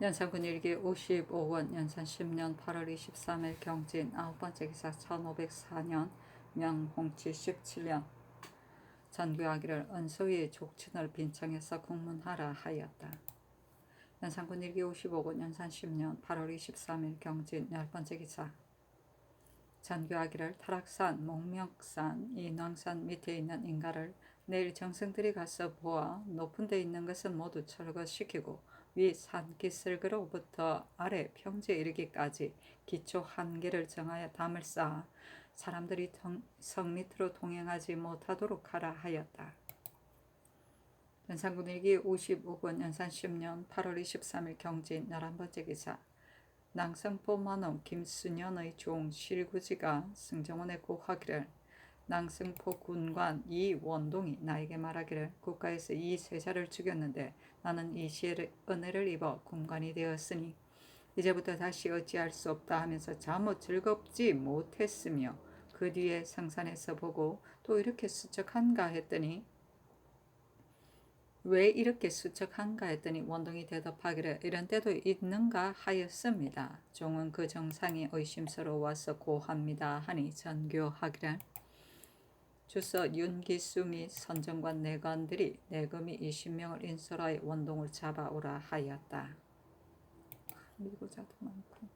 연산군 일기 55권 연산 10년 8월 23일 경진 9번째 기사 1504년 명홍 77년 전교하기를 은소위의 족친을 빈청해서 국문하라 하였다. 연산군 일기 55권 연산 10년 8월 23일 경진 10번째 기사 전교하기를 타락산, 목명산, 인왕산 밑에 있는 인가를 내일 정승들이 가서 보아 높은 데 있는 것은 모두 철거시키고 위 산기슭으로부터 아래 평지에 이르기까지 기초 한 개를 정하여 담을 쌓아 사람들이 성 밑으로 동행하지 못하도록 하라 하였다. 연산군 일기 55권 연산 10년 8월 23일 경진 11번째 기사 낭성포 만원 김순현의 종 실구지가 승정원에 고하기를 낭성포 군관 이원동이 나에게 말하기를 국가에서 이 세자를 죽였는데 나는 이 시에 은혜를 입어 군관이 되었으니 이제부터 다시 어찌할 수 없다 하면서 잠옷 즐겁지 못했으며 그 뒤에 성산에서 보고 또 이렇게 수척한가 했더니 왜 이렇게 수척한가 했더니 원동이 대답하기를 이런 때도 있는가 하였습니다. 종은 그 정상이 의심스러워서 고합니다 하니 전교하기를 주서 윤기수 및 선정관 내관들이 내금이 20명을 인솔하여 원동을 잡아오라 하였다. 미고자도 많고.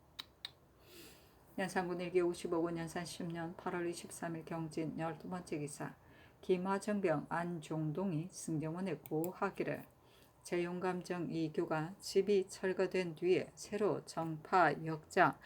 연산군 일기 55권 연산 10년 8월 23일 경진 12번째 기사 김하정병 안종동이 승정원에 고하기를 재용감정 이규가 집이 철거된 뒤에 새로 정파 역자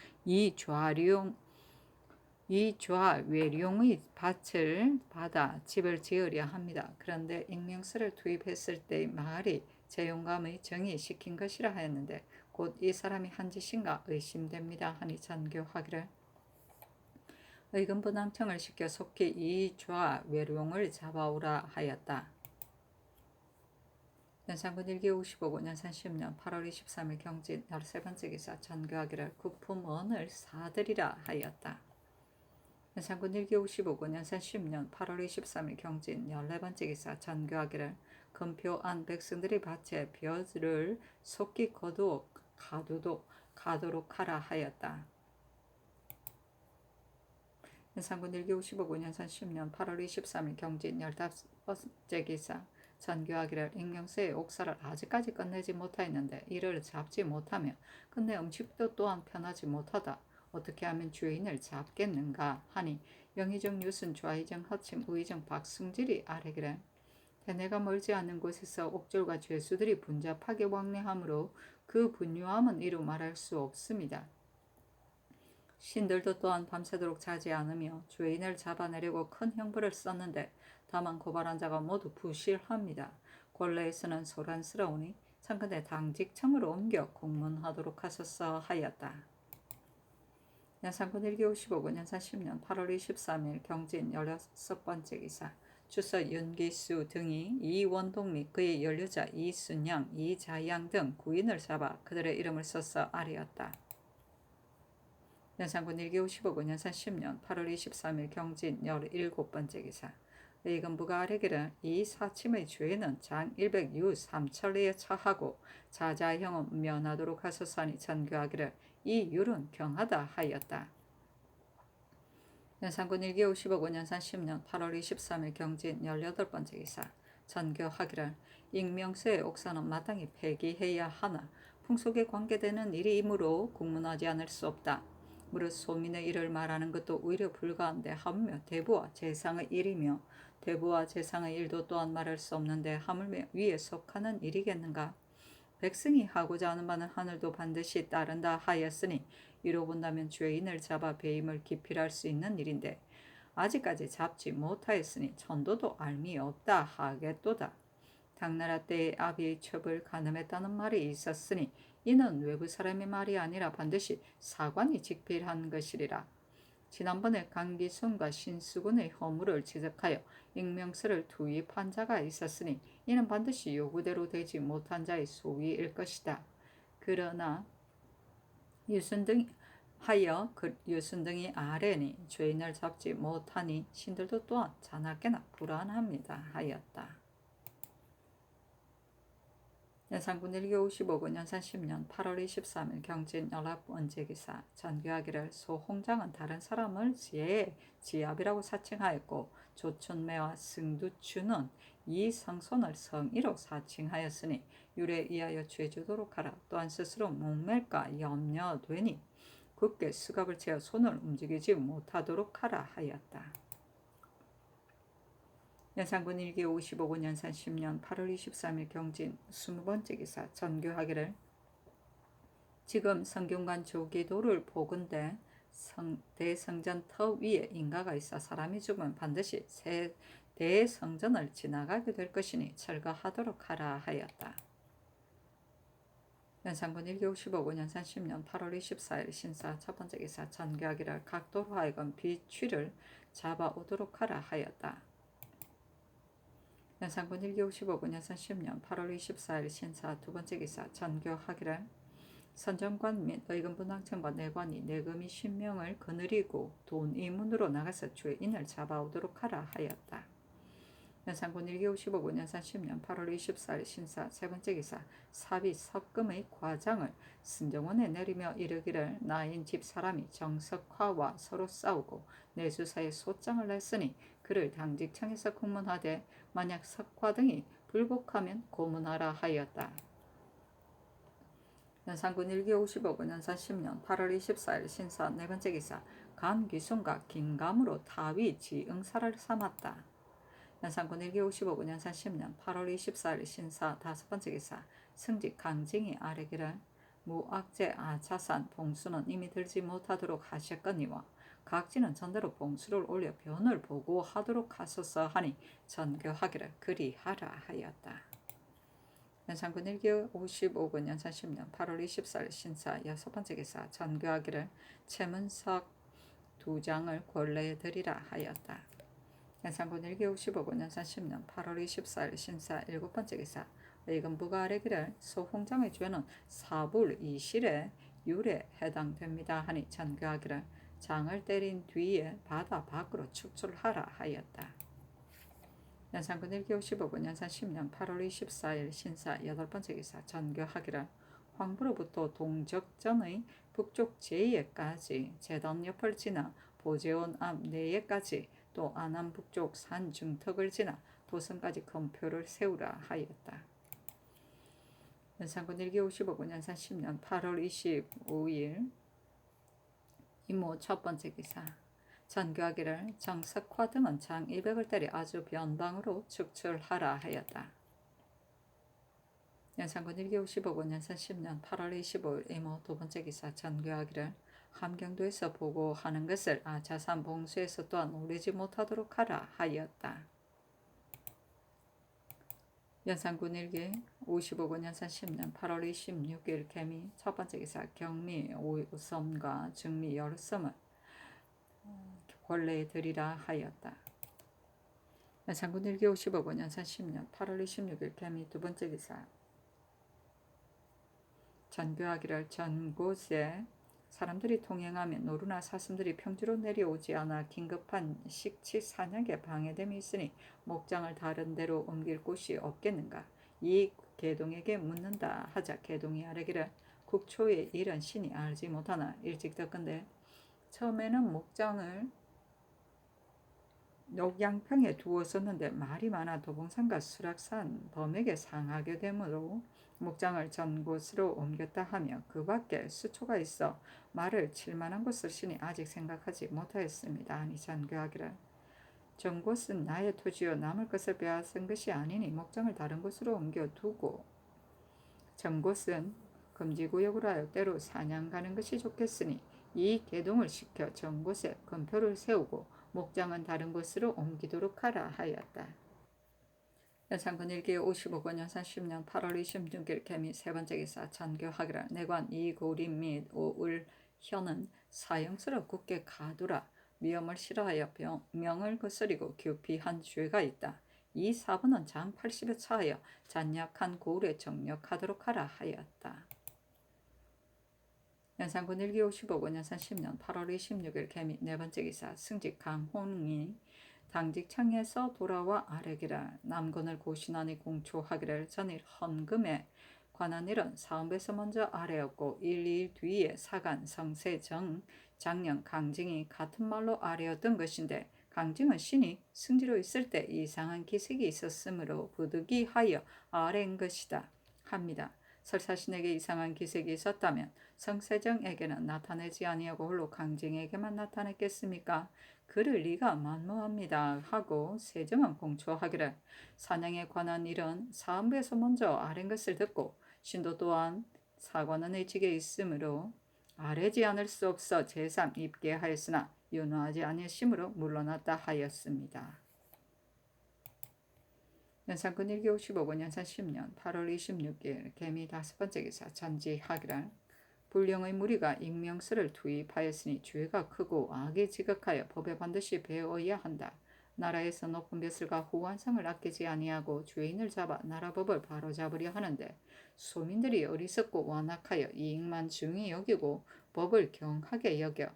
이좌외룡의 밭을 받아 집을 지으려 합니다. 그런데 익명서를 투입했을 때의 말이 재용감의 정이 시킨 것이라 하였는데 곧 이 사람이 한 짓인가 의심됩니다 하니 전교하기를 의금부남청을 시켜 속히 이좌외룡을 잡아오라 하였다. 연산군 일기 55권 연산 10년 8월 23일 경진 13번째 기사 전교하기를 구품원을 사들이라 하였다. 연산군 일기 55권 연산 10년 8월 23일 경진 14번째 기사 전교하기를 금표 안 백성들이 밭에 벼를 속기 가도록 하라 하였다. 연산군 일기 55권 연산 10년 8월 23일 경진 15번째 기사 전교하기를 익명서의 옥사를 아직까지 끝내지 못하였는데 이를 잡지 못하며 끝내 음식도 또한 편하지 못하다. 어떻게 하면 주인을 잡겠는가 하니 영의정 유순 좌의정 허침 우의정 박승질이 아뢰기를 대내가 멀지 않은 곳에서 옥졸과 죄수들이 분잡하게 왕래하므로 그 분유함은 이루 말할 수 없습니다. 신들도 또한 밤새도록 자지 않으며 죄인을 잡아내려고 큰 형벌을 썼는데 다만 고발한 자가 모두 부실합니다. 권례에서는 소란스러우니 참근대 당직청으로 옮겨 공문하도록 하소서 하였다. 연산군 일기 55권 연산 10년 8월 23일 경진 16번째 기사 주서 윤기수 등이 이원동 및 그의 연료자 이순양, 이자양 등 9인을 잡아 그들의 이름을 써서 아뢰었다. 연산군 일기 55권 연산 10년 8월 23일 경진 17번째 기사 의금부가 아뢰기를 이 사침의 죄는 장 100유 3천리에 처하고 자자형은 면하도록 하소서하니 전교하기를 이 율은 경하다 하였다. 연산군 일기 55권 연산 10년 8월 23일 경진 18번째 기사 전교하기를 익명서의 옥사는 마땅히 폐기해야 하나 풍속에 관계되는 일이므로 국문하지 않을 수 없다. 무릇 소민의 일을 말하는 것도 오히려 불가한데 하물며 대부와 재상의 일이며 대부와 재상의 일도 또한 말할 수 없는데 하물며 위에 속하는 일이겠는가. 백성이 하고자 하는 바는 하늘도 반드시 따른다 하였으니 이로 본다면 죄인을 잡아 배임을 기필할 수 있는 일인데 아직까지 잡지 못하였으니 천도도 알미 없다 하겠도다. 당나라 때의 아비의 첩을 가늠했다는 말이 있었으니 이는 외부 사람의 말이 아니라 반드시 사관이 직필한 것이리라. 지난번에 강기순과 신수군의 허물을 지적하여 익명서를 투입한 자가 있었으니 이는 반드시 요구대로 되지 못한 자의 소위일 것이다. 그러나 유순 등이 아뢰니 죄인을 잡지 못하니 신들도 또한 자나깨나 불안합니다 하였다. 연산군 1기 55군 연산 10년 8월 23일 경진 연합원제기사 전교하기를 소홍장은 다른 사람을 지압이라고 사칭하였고 조춘매와 승두추는 이 성손을 성이로 사칭하였으니 율에 의하여 죄주도록 하라. 또한 스스로 목맬까 염려되니 굳게 수갑을 채워 손을 움직이지 못하도록 하라 하였다. 연산군 1기 55군 연산 10년 8월 23일 경진 20번째 기사 전교하기를 지금 성균관 조기도를 보건대 대성전 터 위에 인가가 있어 사람이 죽으면 반드시 새 대성전을 지나가게 될 것이니 철거하도록 하라 하였다. 연산군 1기 55군 연산 10년 8월 24일 신사 첫번째 기사 전교하기를 각도로 하여금 비취를 잡아오도록 하라 하였다. 연산군 1기 55군 연산 10년 8월 24일 신사 두번째 기사 전교하기를 선정관 및 의금분왕청과 내관이 내금이 10명을 거느리고 돈이문으로 나가서 죄인을 잡아오도록 하라 하였다. 연산군 1기 55군 연산 10년 8월 24일 신사 세번째 기사 사비 석금의 과장을 승정원에 내리며 이르기를 나인 집 사람이 정석화와 서로 싸우고 내주사에 소장을 냈으니 그를 당직청에서 국문하되 만약 석화 등이 불복하면 고문하라 하였다. 연산군 1기 55군 연산 10년 8월 24일 신사 네번째 기사 감귀순과 긴감으로 타위 지응사를 삼았다. 연산군 1기 55군 연산 10년 8월 24일 신사 다섯번째 기사 승직 강징이 아뢰기를 무악재 아차산 봉수는 이미 들지 못하도록 하셨거니와 각지는 전대로 봉수를 올려 변을 보고하도록 하소서 하니 전교하기를 그리하라 하였다. 연산군 1기 55군 연산 10년 8월 24일 신사 여섯번째 기사 전교하기를 최문석 2장을 권례에 드리라 하였다. 연산군 1기 55군 연산 10년 8월 24일 신사 일곱번째 기사 의금부가 아뢰기를 소홍장의 죄는 사불 2실의 율에 해당됩니다 하니 전교하기를 장을 때린 뒤에 바다 밖으로 축출하라 하였다. 연산군 1기 55군 연산 10년 8월 24일 신사 여덟번째 기사 전교하기를 황부로부터 동적전의 북쪽 제이에까지 재단 옆을 지나 보재원 앞 내에까지 또 안암 북쪽 산 중턱을 지나 도성까지 검표를 세우라 하였다. 연산군 1기 55군 연산 10년 8월 25일 이모 첫번째 기사 전교하기를 정석화 등은 장 200을 때려 아주 변방으로 축출하라 하였다. 연산군 1기 55군 연산 10년 8월 25일 이모 두번째 기사 전교하기를 함경도에서 보고하는 것을 아차산 봉수에서 또한 오르지 못하도록 하라 하였다. 연산군 1기 55군 연산 10년 8월 26일 개미 첫번째 기사 경미 5섬과 증미 10섬을 권례에 드리라 하였다. 연산군 1기 55군 연산 10년 8월 26일 개미 두번째 기사 전교하기를 전곳에 사람들이 통행하면 노루나 사슴들이 평지로 내려오지 않아 긴급한 식치 사냥에 방해됨이 있으니 목장을 다른 데로 옮길 곳이 없겠는가. 이 계동에게 묻는다 하자 계동이 아뢰기를 국초의 일은 신이 알지 못하나 일찍 듣건대 처음에는 목장을 녹양평에 두었었는데 말이 많아 도봉산과 수락산 범에게 상하게 되므로 목장을 전 곳으로 옮겼다 하며 그 밖에 수초가 있어 말을 칠만한 곳을 신이 아직 생각하지 못하였습니다. 아니 전교하기를 전 곳은 나의 토지요 남을 것을 빼앗은 것이 아니니 목장을 다른 곳으로 옮겨두고 전 곳은 금지구역으로 하여 때로 사냥 가는 것이 좋겠으니 이 계동을 시켜 전 곳에 검표를 세우고 목장은 다른 곳으로 옮기도록 하라 하였다. 연산군 1기 55군 연산 10년 8월 26일 개미 세번째 기사 전교하기를 내관 이고림 및 오을현은 사형수로 굳게 가두라. 위험을 싫어하여 명을 거스리고 교피한 죄가 있다. 이 사부는 장 80에 차하여 잔약한 고울에 정력하도록 하라 하였다. 연산군 1기 55군 연산 10년 8월 26일 개미 네번째 기사 승직 강홍이 당직청에서 돌아와 아뢰기를 남군을 고신하니 공초하기를 전일 헌금에 관한 일은 사음배에서 먼저 아래였고 1, 2일 뒤에 사간, 성세, 정, 장령, 강증이 같은 말로 아래였던 것인데 강증은 신이 승지로 있을 때 이상한 기색이 있었으므로 부득이하여 아래인 것이다 합니다. 설사 신에게 이상한 기색이 있었다면 성세정에게는 나타내지 아니하고 홀로 강증에게만 나타냈겠습니까? 그럴 리가 만무합니다 하고 세정은 공초하기를 사냥에 관한 일은 사음부에서 먼저 아랜 것을 듣고 신도 또한 사관은 의직에 있으므로 아뢰지 않을 수 없어 제삼 입게 하였으나 윤호하지 아니하심으로 물러났다 하였습니다. 연산군 1기 55군 연산 10년 8월 26일 개미 5번째 기사 전지하기를 불령의 무리가 익명서를 투입하였으니 죄가 크고 악이 지극하여 법에 반드시 배워야 한다. 나라에서 높은 벼슬과 후한상을 아끼지 아니하고 죄인을 잡아 나라법을 바로잡으려 하는데 소민들이 어리석고 완악하여 이익만 중히 여기고 법을 경하게 여겨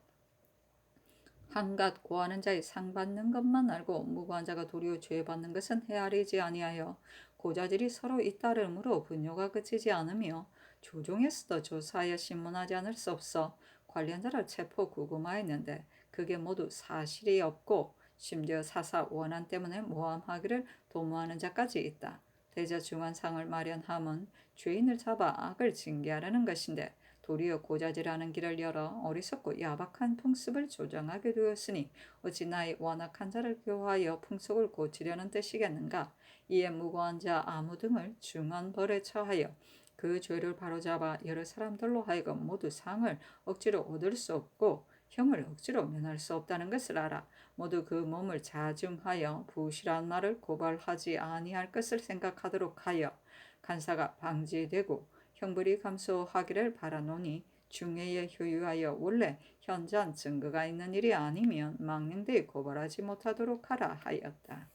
한갓 고하는 자의 상 받는 것만 알고 무고한 자가 도리어 죄 받는 것은 헤아리지 아니하여 고자질이 서로 잇따름으로 분뇨가 그치지 않으며 조종에서도 조사하여 신문하지 않을 수 없어 관련자를 체포 구금하였는데 그게 모두 사실이 없고 심지어 사사 원한 때문에 모함하기를 도모하는 자까지 있다. 대저 중한상을 마련함은 죄인을 잡아 악을 징계하려는 것인데 도리어 고자질하는 길을 열어 어리석고 야박한 풍습을 조정하게 되었으니 어찌 나의 완악한 자를 교화하여 풍속을 고치려는 뜻이겠는가. 이에 무고한 자 아무 등을 중한벌에 처하여 그 죄를 바로잡아 여러 사람들로 하여금 모두 상을 억지로 얻을 수 없고 형을 억지로 면할 수 없다는 것을 알아 모두 그 몸을 자중하여 부실한 말을 고발하지 아니할 것을 생각하도록 하여 간사가 방지되고 형벌이 감소하기를 바라노니 중해에 효유하여 원래 현저한 증거가 있는 일이 아니면 망령되이 고발하지 못하도록 하라 하였다.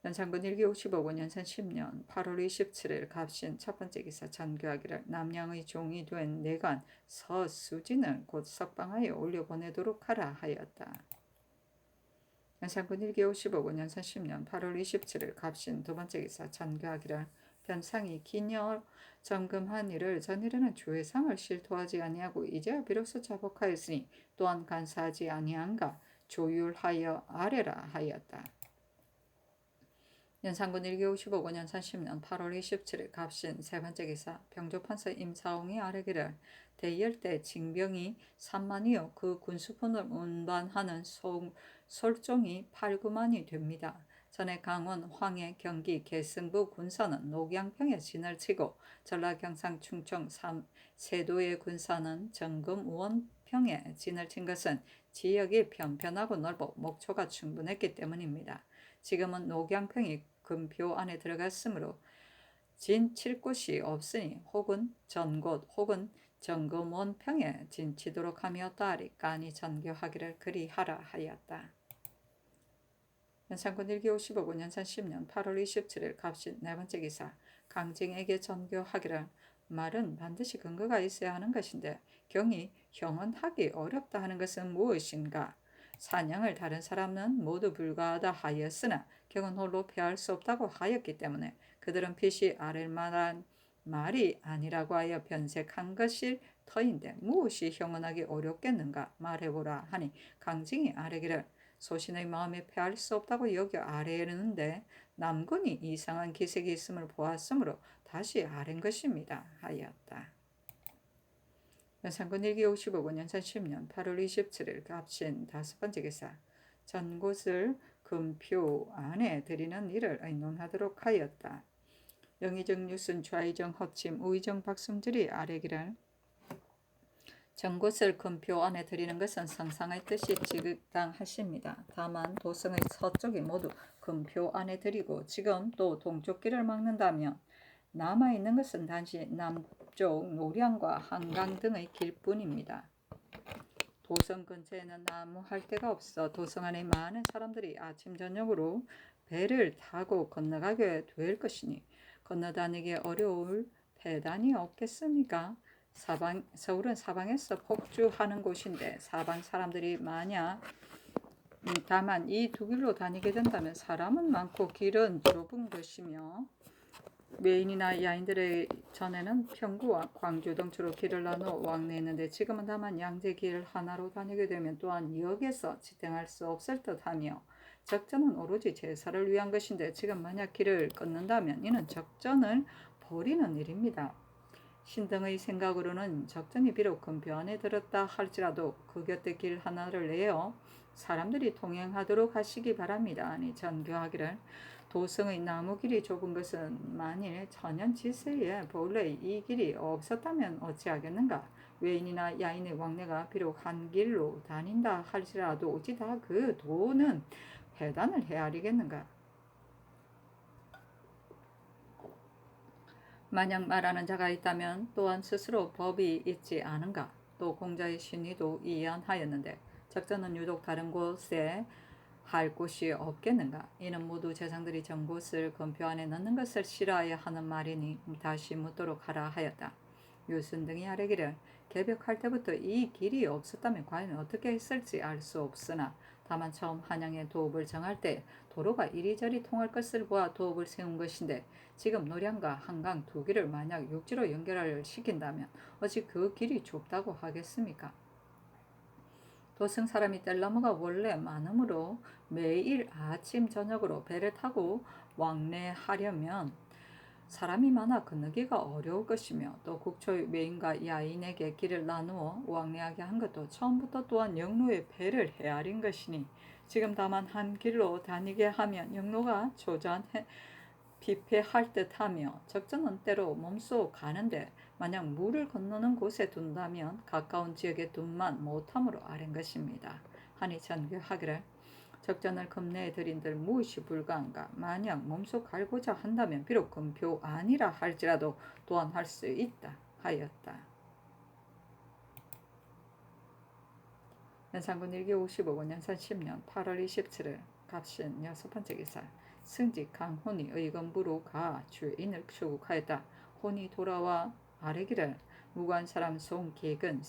연산군 1기 55군 연산 10년 8월 27일 갑신 첫번째 기사 전교하기를 남양의 종이 된 내관 서수진을 곧 석방하여 올려보내도록 하라 하였다. 연산군 1기 55군 연산 10년 8월 27일 갑신 두번째 기사 전교하기를 변상이 기녀 점검한 일을 전일에는 주회상을 실토하지 아니하고 이제야 비로소 자복하였으니 또한 간사하지 아니한가 조율하여 아래라 하였다. 연산군 1기 55군 연산 10년 8월 27일 갑신 세번째 기사 병조판서 임사홍이 아뢰기를 대열대 징병이 3만이요 그 군수품을 운반하는 솔종이 8, 9만이 됩니다. 전에 강원, 황해, 경기, 계승부 군사는 녹양평에 진을 치고 전라, 경상, 충청, 세도의 군사는 정금, 우원평에 진을 친 것은 지역이 편편하고 넓어 목초가 충분했기 때문입니다. 지금은 녹양평이 금표 안에 들어갔으므로 진 칠 곳이 없으니 혹은 전곳 혹은 정금원평에 진치도록 하였다하리 까니 전교하기를 그리하라 하였다. 연산군 1기 55군 연산 10년 8월 27일 갑신 네번째 기사 강증에게 전교하기를 말은 반드시 근거가 있어야 하는 것인데 경이 형은 하기 어렵다 하는 것은 무엇인가. 사냥을 다른 사람은 모두 불가하다 하였으나 경은 홀로 패할 수 없다고 하였기 때문에 그들은 핏이 아랠 만한 말이 아니라고 하여 변색한 것일 터인데 무엇이 형언하기 어렵겠는가 말해보라 하니 강증이 아뢰기를 소신의 마음에 패할 수 없다고 여겨 아뢰는데 남군이 이상한 기색이 있음을 보았으므로 다시 아랜 것입니다 하였다. 연산군 1기 55군 연산 10년 8월 27일 갑신 다섯번째 기사 전곳을 금표 안에 드리는 일을 의논하도록 하였다. 영의정 유순 좌의정 허침 우의정 박승질이 아뢰기를 전곳을 금표 안에 드리는 것은 상상의 뜻이 지극당하십니다. 다만 도성의 서쪽이 모두 금표 안에 드리고 지금 또 동쪽 길을 막는다면 남아있는 것은 단지 남쪽 노량과 한강 등의 길뿐입니다. 도성 근처에는 아무 할 데가 없어 도성 안에 많은 사람들이 아침 저녁으로 배를 타고 건너가게 될 것이니 건너다니기 어려울 배단이 없겠습니까? 서울은 사방에서 폭주하는 곳인데 사방 사람들이 많냐? 다만 이 두 길로 다니게 된다면 사람은 많고 길은 좁은 것이며 외인이나 야인들의 전에는 평구와 광주 등주로 길을 나누어 왕래했는데 지금은 다만 양재 길 하나로 다니게 되면 또한 역에서 지탱할 수 없을 듯하며 적전은 오로지 제사를 위한 것인데 지금 만약 길을 끊는다면 이는 적전을 버리는 일입니다. 신등의 생각으로는 적전이 비록 금표 안에 들었다 할지라도 그 곁에 길 하나를 내어 사람들이 통행하도록 하시기 바랍니다. 아니 전교하기를 도성의 나무 길이 좁은 것은 만일 천연지세에 본래 이 길이 없었다면 어찌하겠는가. 외인이나 야인의 왕래가 비록 한 길로 다닌다 할지라도 어찌 다 그 도는 배단을 헤아리겠는가. 만약 말하는 자가 있다면 또한 스스로 법이 있지 않은가. 또 공자의 신의도 이해하였는데 적전은 유독 다른 곳에 할 곳이 없겠는가. 이는 모두 재상들이 정곳을 금표 안에 넣는 것을 싫어하여 하는 말이니 다시 묻도록 하라 하였다. 유순 등이 아뢰기를 개벽할 때부터 이 길이 없었다면 과연 어떻게 했을지 알 수 없으나 다만 처음 한양의 도읍을 정할 때 도로가 이리저리 통할 것을 보아 도읍을 세운 것인데 지금 노량과 한강 두 길을 만약 육지로 연결을 시킨다면 어찌 그 길이 좁다고 하겠습니까? 도승 사람이 뗄나무가 원래 많으므로 매일 아침 저녁으로 배를 타고 왕래하려면 사람이 많아 건너기가 어려울 것이며 또 국초의 외인과 야인에게 길을 나누어 왕래하게 한 것도 처음부터 또한 영로의 배를 헤아린 것이니 지금 다만 한 길로 다니게 하면 영로가 조잔해 비폐할 듯하며 적전은 때로 몸소 가는데 만약 물을 건너는 곳에 둔다면 가까운 지역에 둔만 못함으로 아랜 것입니다. 하니 전교하기를 적전을 금내에 들인들 무엇이 불가한가. 만약 몸소 갈고자 한다면 비록 금표 아니라 할지라도 또한 할 수 있다 하였다. 연산군 일기 55권 연산 10년 8월 27일 갑신 여섯 번째 기사 승직 강혼이 의건부로 가 주인을 추국하였다. 혼이 돌아와 아뢰기를 무관 사람 송객은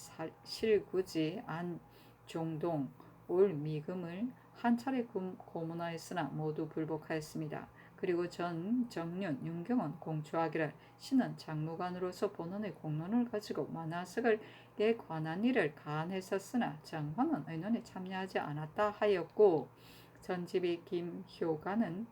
실구지 안종동 올 미금을 한 차례 고문하였으나 모두 불복하였습니다. 그리고 전 정륜 윤경은 공초하기를 신은 장무관으로서 본원의 공론을 가지고 만화석에 관한 일을 간했었으나 장관은 의논에 참여하지 않았다 하였고 전집이 김효관은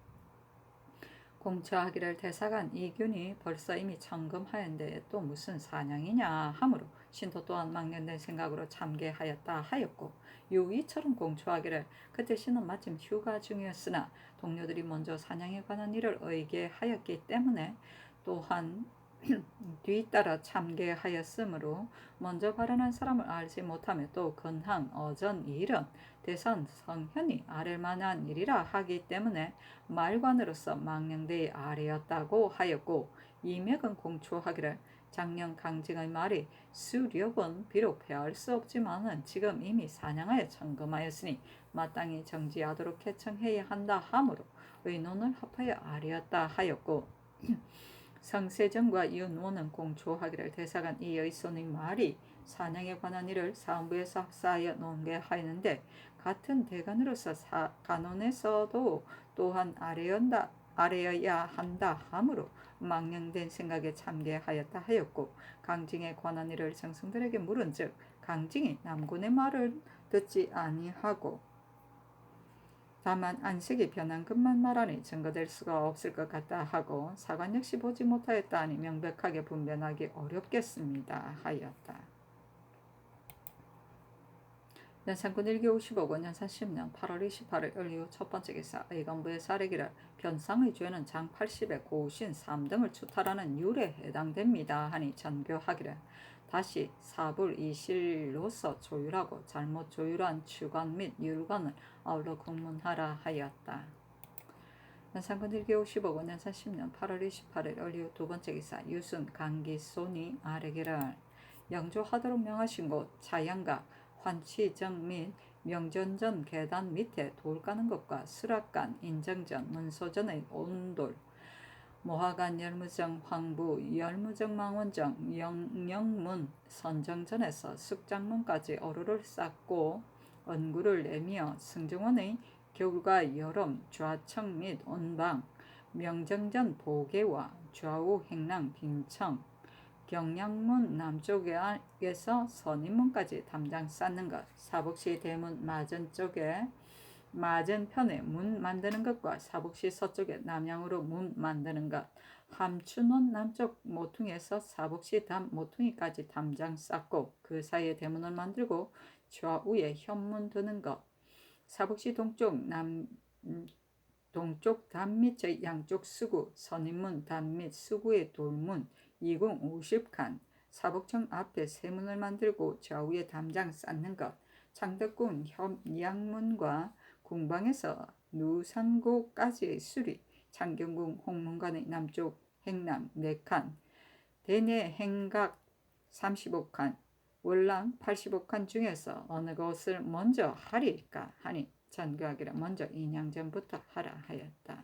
공처하기를 대사관 이균이 벌써 이미 청금하였는데 또 무슨 사냥이냐 하므로 신도 또한 망령된 생각으로 참계하였다 하였고 유이처럼 공초하기를 그때 신은 마침 휴가 중이었으나 동료들이 먼저 사냥에 관한 일을 의계하였기 때문에 또한 뒤따라 참계하였으므로 먼저 발언한 사람을 알지 못하며 또 근항 어전 일은 대선 성현이 아랠 만한 일이라 하기 때문에 말관으로서 망령되이 아뢰었다고 하였고 이맥은 공초하기를 장령 강직의 말이 수력은 비록 폐할 수 없지만은 지금 이미 사냥하여 청금하였으니 마땅히 정지하도록 개청해야 한다 하므로 의논을 합하여 아뢰었다 하였고 성세정과 윤원은 공초하기를 대사관 이의 손의 말이 사냥에 관한 일을 사헌부에서 합사하여 논계하였는데 같은 대관으로서 간원에서도 또한 아뢰어야 한다 하므로 망령된 생각에 참계하였다 하였고 강징에 관한 일을 정승들에게 물은즉 강징이 남군의 말을 듣지 아니하고 다만 안식이 변한 것만 말하니 증거될 수가 없을 것 같다 하고 사관 역시 보지 못하였다 하니 명백하게 분변하기 어렵겠습니다 하였다. 연산군 일기 55권 연산 10년 8월 28일 을이후 첫 번째 기사 의건부의 사례기를 변상의 죄는 장 80에 고신 3등을 추탈하는 율에 해당됩니다 하니 전교하기를 다시 사불 이실로서 조율하고 잘못 조율한 추관 및 율관을 아울러 공문하라 하였다. 연산군 일기 55권 연산 10년 8월 28일 을이후 두 번째 기사 유순 강기손이 아뢰기를 영조하도록 명하신 곳 차양각 환치정 및 명전전 계단 밑에 돌 까는 것과 수락간 인정전 문소전의 온돌 모하간 열무정 황부 열무정 망원정 영영문 선정전에서 숙장문까지 어루를 쌓고 언구를 내며 승정원의 겨울과 여름 좌청 및 온방 명정전 보계와 좌우 행랑 빈청 경량문 남쪽에서 선인문까지 담장 쌓는 것, 사복시 대문 맞은편에 문 만드는 것과 사복시 서쪽에 남향으로 문 만드는 것, 함춘원 남쪽 모퉁이에서 사복시 담 모퉁이까지 담장 쌓고 그 사이에 대문을 만들고 좌우에 현문 두는 것, 사복시 동쪽 담 밑의 양쪽 수구, 선인문 담 밑 수구의 돌문, 이궁 50칸, 사복청 앞에 세문을 만들고 좌우에 담장 쌓는 것, 창덕궁 양문과 궁방에서 누산고까지의 수리, 창경궁 홍문관의 남쪽 행랑 4칸, 대내 행각 35칸, 월남 85칸 중에서 어느 것을 먼저 하리까 하니 전교하기를 먼저 인양전부터 하라 하였다.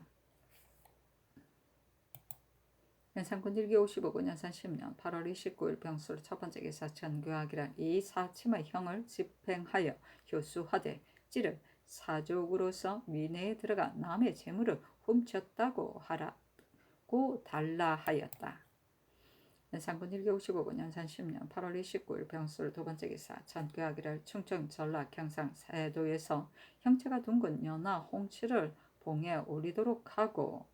연산군 1기 55군 연산 10년 8월 29일 병수로 첫 번째 기사 전교하기를 이 사침의 형을 집행하여 효수하되 찌를 사족으로서 위내에 들어가 남의 재물을 훔쳤다고 하라고 달라 하였다. 연산군 1기 55군 연산 10년 8월 29일 병수를 두 번째 기사 전교하기를 충청 전라 경상 세도에서 형체가 둥근 연화 홍치를 봉에 오리도록 하고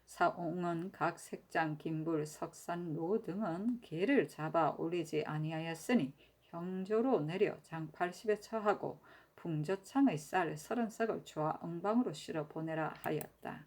사옹은 각 색장 김불 석산로 등은 개를 잡아 올리지 아니하였으니 형조로 내려 장 80에 처하고 풍저창의 쌀 30석을 좌응방으로 실어 보내라 하였다.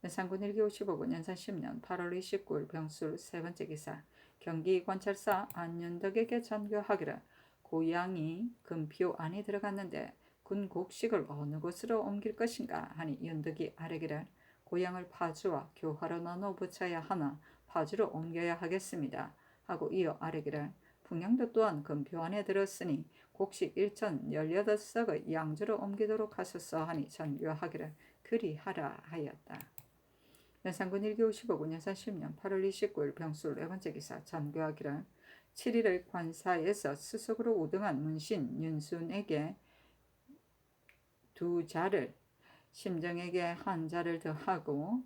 연산군 1기 55군 연산 10년 8월 29일 병술 세 번째 기사 경기 관찰사 안윤덕에게 전교하기를 고양이 금표 안에 들어갔는데 군 곡식을 어느 곳으로 옮길 것인가 하니 윤덕이 아뢰기를 고향을 파주와 교화로 나눠 붙여야 하나 파주로 옮겨야 하겠습니다 하고 이어 아뢰기를 풍량도 또한 금표 안에 들었으니 곡식 1018석의 양주로 옮기도록 하소서 하니 전교하기를 그리하라 하였다. 연산군 1기 55군 연산 10년 8월 29일 병술 네 번째 기사 전교하기를 7일의 관사에서 수석으로 우등한 문신 윤순에게 2자를 심정에게 1자를 더하고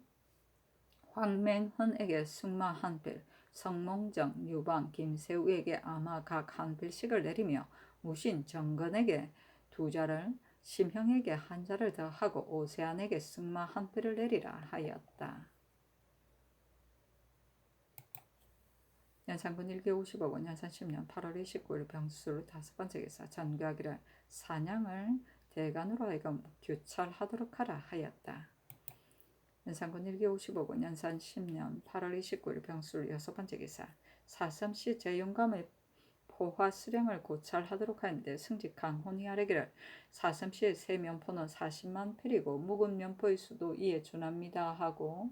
황맹헌에게 승마 1필 성몽정 유방 김세우에게 아마 각 1필씩을 내리며 무신 정건에게 2자를 심형에게 1자를 더하고 오세안에게 승마 1필을 내리라 하였다. 연산군 1기 55군 연산 10년 8월 29일 병술 다섯 번째 기사 전교하기를 사냥을 대간으로 하여금 규찰하도록 하라 하였다. 연산군 1기 55군 연산 10년 8월 29일 병술 여섯 번째 기사 사섬시 재용감의 포화 수령을 고찰하도록 하는데 승직 강훈이 아뢰기를 사섬시의 새 면포는 40만 필이고 묵은 면포의 수도 이에 준합니다 하고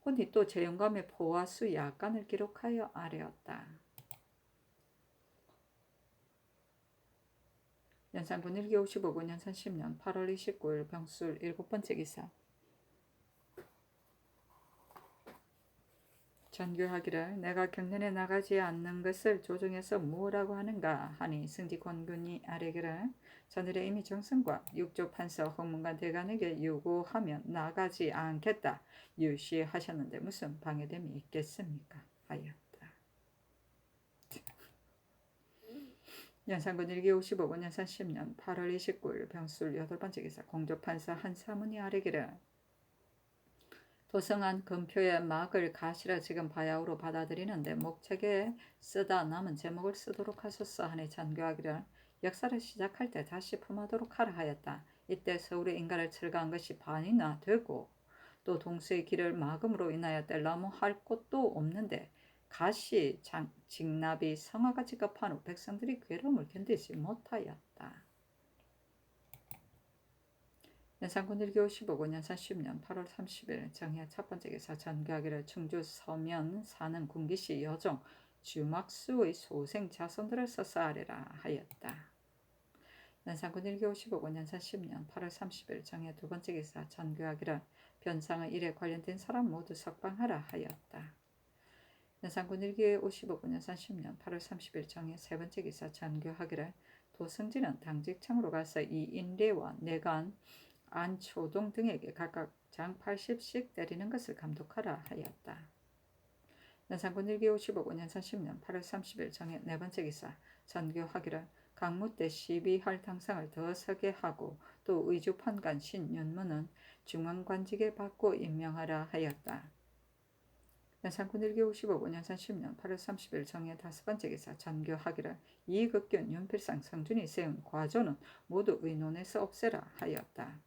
훈이 또 재용감의 포화 수 약간을 기록하여 아뢰었다. 연산군 1기 55군 연산 10년 8월 29일 병술 일곱 번째 기사 전교하기를 내가 경련에 나가지 않는 것을 조정해서 무엇라고 하는가 하니 승직 권군이 아뢰기를 전일에 이미 정승과 육조 판서 홍문관 대간에게 요구하면 나가지 않겠다 유시하셨는데 무슨 방해됨이 있겠습니까 하였다. 연산군 1기 55군 연산 10년 8월 29일 병술 여덟 번째 기사 공조판사 한사문이 아뢰기를 도성한 금표의 막을 가시라 지금 바야흐로 받아들이는데 목책에 쓰다 남은 제목을 쓰도록 하소서 하니 전교하기를 역사를 시작할 때 다시 품하도록 하라 하였다. 이때 서울의 인가를 철거한 것이 반이나 되고 또 동서의 길을 막음으로 인하여 뗄나무 할 곳도 없는데 가시 직납이 성화같이 급한 후 백성들이 괴로움을 견디지 못하였다. 연산군 1기 55군 연산 10년 8월 30일 정해 첫 번째 기사 전교하기를 충주 서면 사는 군기시 여종 주막수의 소생 자손들을 써서 아뢰라 하였다. 연산군 1기 55군 연산 10년 8월 30일 정해 두 번째 기사 전교하기를 변상의 일에 관련된 사람 모두 석방하라 하였다. 연산군 1기 55군 연산 10년 8월 30일 정해 세 번째 기사 전교하기를 도승진은 당직청으로 가서 이 인례와 내관 안초동 등에게 각각 장 80씩 때리는 것을 감독하라 하였다. 연산군 1기 55군 연산 10년 8월 30일 정해 네 번째 기사 전교하기를 강무 때 12할 당상을 더 서게 하고 또 의주판관 신윤무는 중앙관직에 받고 임명하라 하였다. 연산군 1기 55군 연산 10년 8월 30일 정해 다섯 번째 기사 전교하기를 이극균 윤필상 성준이 세운 과조는 모두 의논해서 없애라 하였다.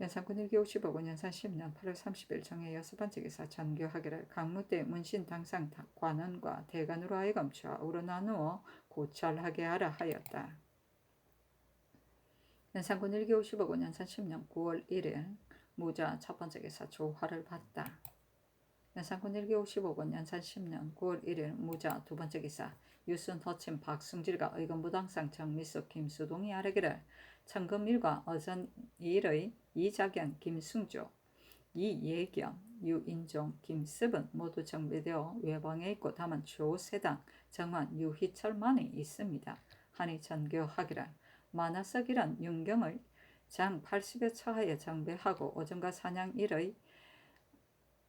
연산군 1기 55군 연산 10년 8월 30일 정해 여섯 번째 기사 전교하기를 강무대 문신 당상 관원과 대관으로 하여금 좌우로 나누어 고찰하게 하라 하였다. 연산군 1기 55군 연산 10년 9월 1일 무자 첫 번째 기사 조화를 받다. 연산군 1기 55군 연산 10년 9월 1일 무자 두 번째 기사 유순 허침 박승질과 의금부당상 정미숙 김수동이 아뢰기를 청금일과 어전 1의 이자견 김승조 이예견 유인종 김습은 모두 정비되어 외방에 있고 다만 조세당 정환 유희철만이 있습니다. 하니 전교하기를 만화석이란 윤경을 장 80여 처하에 정배하고 오전과 사냥 1의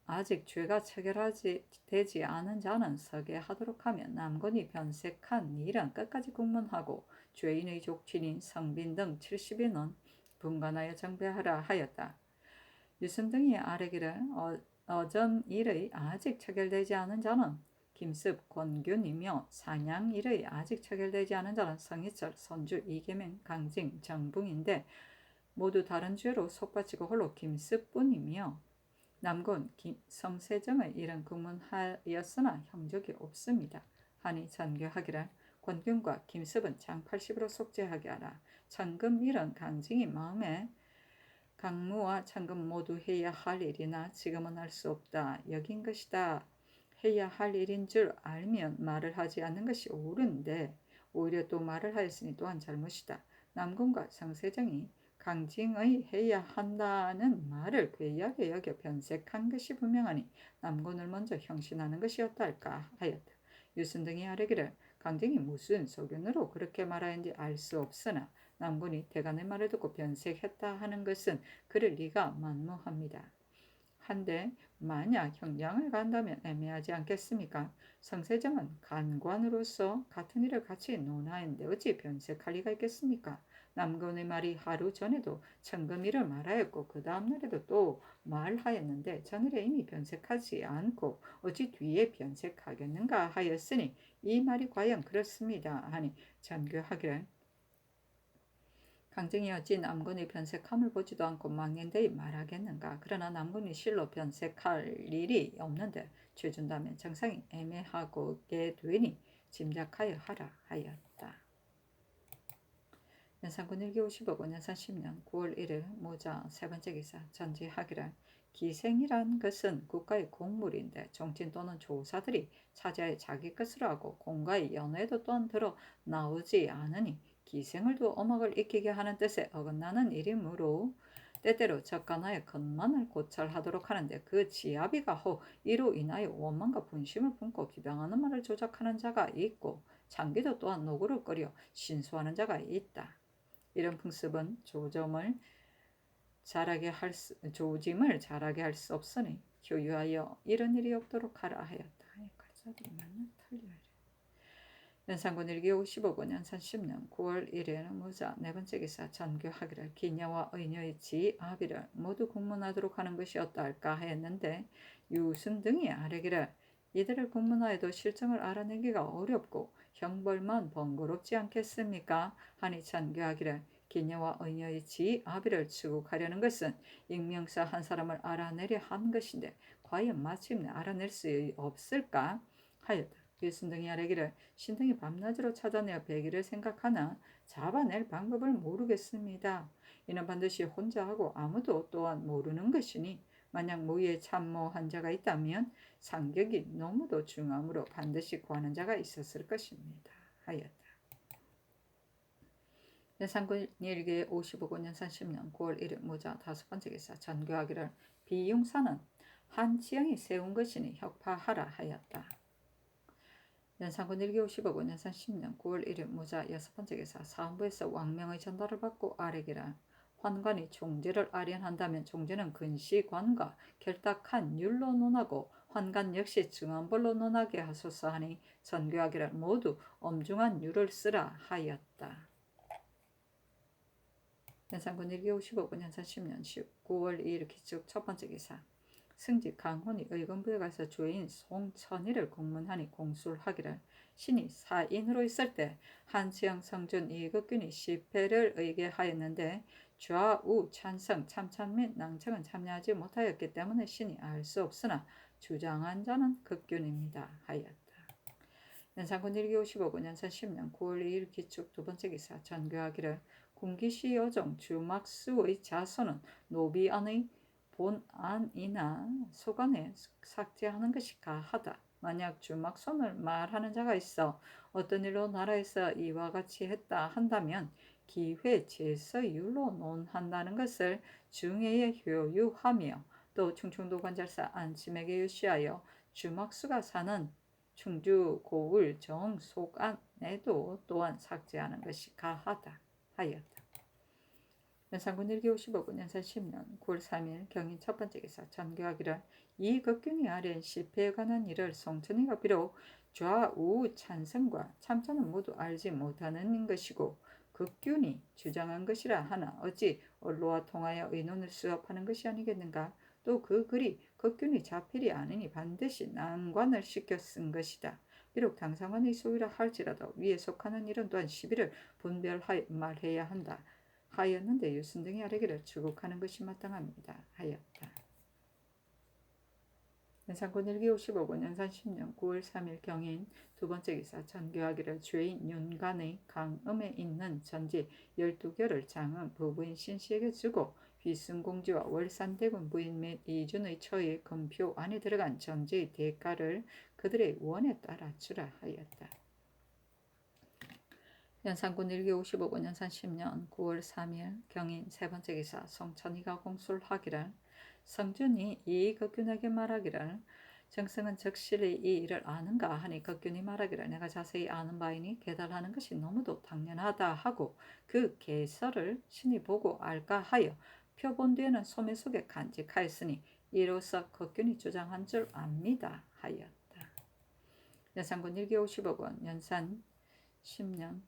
아직 죄가 체결되지 않은 자는 서게하도록 하며 남군이 변색한 일은 끝까지 국문하고 죄인의 족친인 성빈 등 70인은 분간하여 정배하라 하였다. 유순 등이 아뢰기를 어전 일의 아직 체결되지 않은 자는 김습, 권균이며 사냥 일의 아직 체결되지 않은 자는 성희철, 선주, 이계명, 강징, 정붕인데 모두 다른 죄로 속바치고 홀로 김습뿐이며 남군 성세정의 일은 국문하였으나 형적이 없습니다. 하니 전교하기를 권균과 김습은 장 80으로 속죄하게 하라. 천금 일은 강징이 마음에 강무와 천금 모두 해야 할 일이나 지금은 할 수 없다 여긴 것이다. 해야 할 일인 줄 알면 말을 하지 않는 것이 옳은데 오히려 또 말을 하였으니 또한 잘못이다. 남군과 성세정이 강징의 해야 한다는 말을 괴하게 여겨 변색한 것이 분명하니 남군을 먼저 형신하는 것이었다 할까 하였다. 유순 등이 아뢰기를 강징이 무슨 소견으로 그렇게 말하였는지 알 수 없으나 남군이 대간의 말을 듣고 변색했다 하는 것은 그럴 리가 만무합니다. 한데 만약 형량을 간다면 애매하지 않겠습니까? 성세정은 간관으로서 같은 일을 같이 논하였는데 어찌 변색할 리가 있겠습니까? 남군의 말이 하루 전에도 천금일을 말하였고 그 다음날에도 또 말하였는데 전일에 이미 변색하지 않고 어찌 뒤에 변색하겠는가 하였으니 이 말이 과연 그렇습니다 하니 전교하기를 강증이 어찌 남군의 변색함을 보지도 않고 망연대히 말하겠는가. 그러나 남군이 실로 변색할 일이 없는데 죄준다면 정상이 애매하게 되니 짐작하여 하라 하였다. 연산군 1기 55군 연산 10년 9월 1일 모자 세 번째 기사 전지하기를 기생이란 것은 국가의 공물인데 정친 또는 조사들이 차지하여 자기 것으로 하고 공가의 연회도 또한 들어 나오지 않으니 기생을 두어 엄학을 익히게 하는 뜻에 어긋나는 일이므로 때때로 적간하여 건만을 고찰하도록 하는데 그 지아비가 허 이로 인하여 원망과 분심을 품고 비방하는 말을 조작하는 자가 있고 장기도 또한 노고를 끓여 신수하는 자가 있다. 이런 풍습은 조짐을 잘하게 할 수 없으니 효유하여 이런 일이 없도록 하라 하였다. 가짜들이 맨날 틀려. 연산군 1기 55군 연산 10년 9월 1일 무자 네 번째 기사 전교하기를 기녀와 의녀의 지아비를 모두 국문하도록 하는 것이었다 할까 하였는데 유순 등이 아뢰기를 이들을 국문화해도 실정을 알아내기가 어렵고 형벌만 번거롭지 않겠습니까? 하니 전교하기를 기녀와 의녀의 지아비를 추국하려는 것은 익명사 한 사람을 알아내려 한 것인데 과연 마침내 알아낼 수 없을까 하였다. 유순 등이 아뢰기를 신등이 밤낮으로 찾아내어 배기를 생각하나 잡아낼 방법을 모르겠습니다. 이는 반드시 혼자 하고 아무도 또한 모르는 것이니 만약 모의에 참모한 자가 있다면 상격이 너무도 중함으로 반드시 구하는 자가 있었을 것입니다. 하였다. 연산군 1기 55군 연산 10년 9월 1일 무자 다섯 번째 기사 전교하기를 비용사는 한지영이 세운 것이니 혁파하라 하였다. 연산군 1기 55군 연산 10년 9월 1일 무자 6번째 기사 사헌부에서 왕명의 전달을 받고 아래기라 환관이 종제를 아련한다면 종제는 근시관과 결탁한 율로 논하고 환관 역시 증언벌로 논하게 하소서 하니 전교하기를 모두 엄중한 율을 쓰라 하였다. 연산군 1기 55군 연산 10년 9월 2일 기축 첫번째 기사 승지 강훈이 의금부에 가서 주인 송천희를 공문하니 공술하기를 신이 사인으로 있을 때 한치영 성준 이극균이 시패를 의계하였는데 좌우 찬성 참찬 및 낭청은 참여하지 못하였기 때문에 신이 알 수 없으나 주장한 자는 극균입니다 하였다. 연산군 1기 55군 연산 10년 9월 2일 기축 두번째 기사 전교하기를 군기시 여정 주막수의 자손은 노비안의 본안이나 소관에 삭제하는 것이 가하다. 만약 주막손을 말하는 자가 있어 어떤 일로 나라에서 이와 같이 했다 한다면 기회 제서율로 논한다는 것을 중해에 효유하며 또 충청도 관절사 안심에게 유시하여 주막수가 사는 충주 고을 정 속안에도 또한 삭제하는 것이 가하다 하였다. 연산군 1기 55군 연산 10년 9월 3일 경인 첫번째 기사 전교하기를 이 극균이 아랜 시패에 관한 일을 송천희가 비록 좌우 찬성과 참찬은 모두 알지 못하는 것이고 극균이 주장한 것이라 하나 어찌 언로와 통하여 의논을 수업하는 것이 아니겠는가. 또 그 글이 극균이 자필이 아니니 반드시 난관을 시켜 쓴 것이다. 비록 당상관의 소유라 할지라도 위에 속하는 일은 또한 시비를 분별하여 말해야 한다. 하였는데 유순등이 아래기를 추국하는 것이 마땅합니다. 하였다. 연산군 1기 55군 연산 10년 9월 3일 경인 두번째 기사 전교하기를 죄인 윤간의 강음에 있는 전지 12결을 장은 부부인 신씨에게 주고 휘순공주와 월산대군 부인 및 이준의 처의 금표 안에 들어간 전지의 대가를 그들의 원에 따라 주라 하였다. 연산군 1기 55군 연산 10년 9월 3일 경인 세번째 기사 송천희가 공술하기를 성준이 이 극균에게 말하기를 정승은 적실히 이 일을 아는가 하니 극균이 말하기를 내가 자세히 아는 바이니 계달하는 것이 너무도 당연하다 하고 그 개설을 신이 보고 알까 하여 표본 뒤에는 소매 속에 간직하였으니 이로써 극균이 주장한 줄 압니다 하였다. 연산군 1기 55군 연산 10년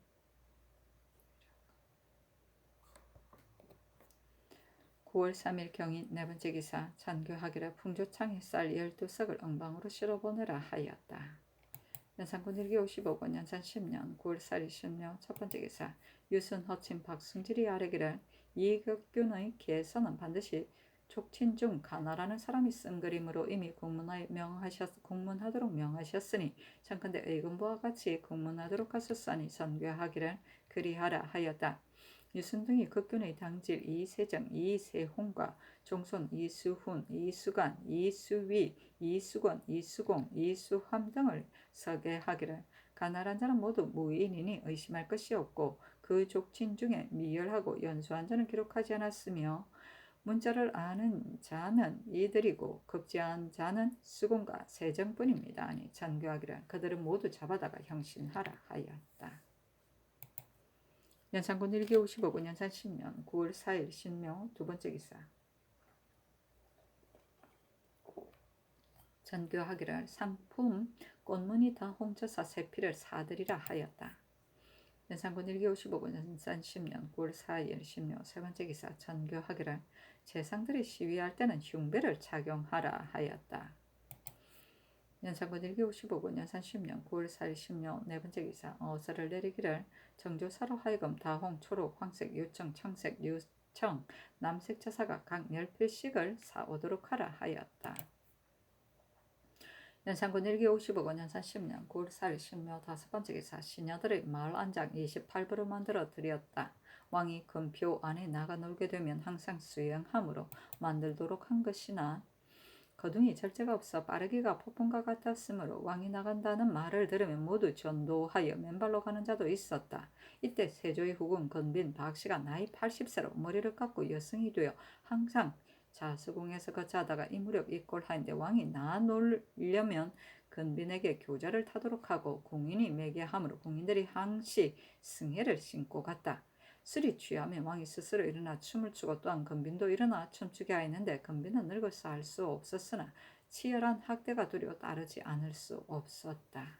9월 3일 경인 네번째 기사 전교하기를 풍조창에 쌀 12석을 엉방으로 실어보내라 하였다. 연산군 1기 55군 연산 10년 9월 4일 신묘 첫번째 기사 유순 허친 박승질이 아뢰기를 이극균의 계서는 반드시 족친 중 가나라는 사람이 쓴 그림으로 이미 공문하도록 명하셨으니 청컨대 의금부와 같이 공문하도록 하셨사니 전교하기를 그리하라 하였다. 유순 등이 극균의 당질 이세정, 이세홍과 종손 이수훈, 이수관, 이수위, 이수건, 이수공, 이수함 등을 서계하기를 가나란 자는 모두 무인이니 의심할 것이 없고 그 족친 중에 미열하고 연수한 자는 기록하지 않았으며 문자를 아는 자는 이들이고 급제한 자는 수공과 세정뿐입니다. 아니 전교하기를 그들은 모두 잡아다가 형신하라 하였다. 연산군 1기 55군 연산 10년 9월 4일 신묘 두번째 기사 전교하기를 상품 꽃무늬 다 홍처사 세피를 사들이라 하였다. 연산군 1기 55군 연산 10년 9월 4일 신묘 세번째 기사 전교하기를 재상들이 시위할 때는 흉배를 착용하라 하였다. 연산군 1기 55군 연산 10년 9월 4일 신묘 네번째 기사 어서를 내리기를 정조사로 하여금 다홍, 초록, 황색, 유청, 청색, 유청, 남색 처사가 각 10필씩을 사오도록 하라 하였다. 연산군 1기 55군 연산 10년 9월 4일 신묘 다섯번째 기사 시녀들의 마을 안장 28부를 만들어 드렸다. 왕이 금표 안에 나가 놀게 되면 항상 수행함으로 만들도록 한 것이나 거둥이 절제가 없어 빠르기가 폭풍과 같았으므로 왕이 나간다는 말을 들으면 모두 전도하여 맨발로 가는 자도 있었다. 이때 세조의 후궁 건빈 박씨가 나이 80세로 머리를 깎고 여성이 되어 항상 자수궁에서 거처하다가 이 무렵 입골하인데 왕이 나놀려면 근빈에게 교자를 타도록 하고 공인이 매개함으로 국민들이 항시 승혜를 신고 갔다. 술이 취하면 왕이 스스로 일어나 춤을 추고 또한 근빈도 일어나 춤추게 하였는데 근빈은 늙어서 할 수 없었으나 치열한 학대가 두려워 따르지 않을 수 없었다.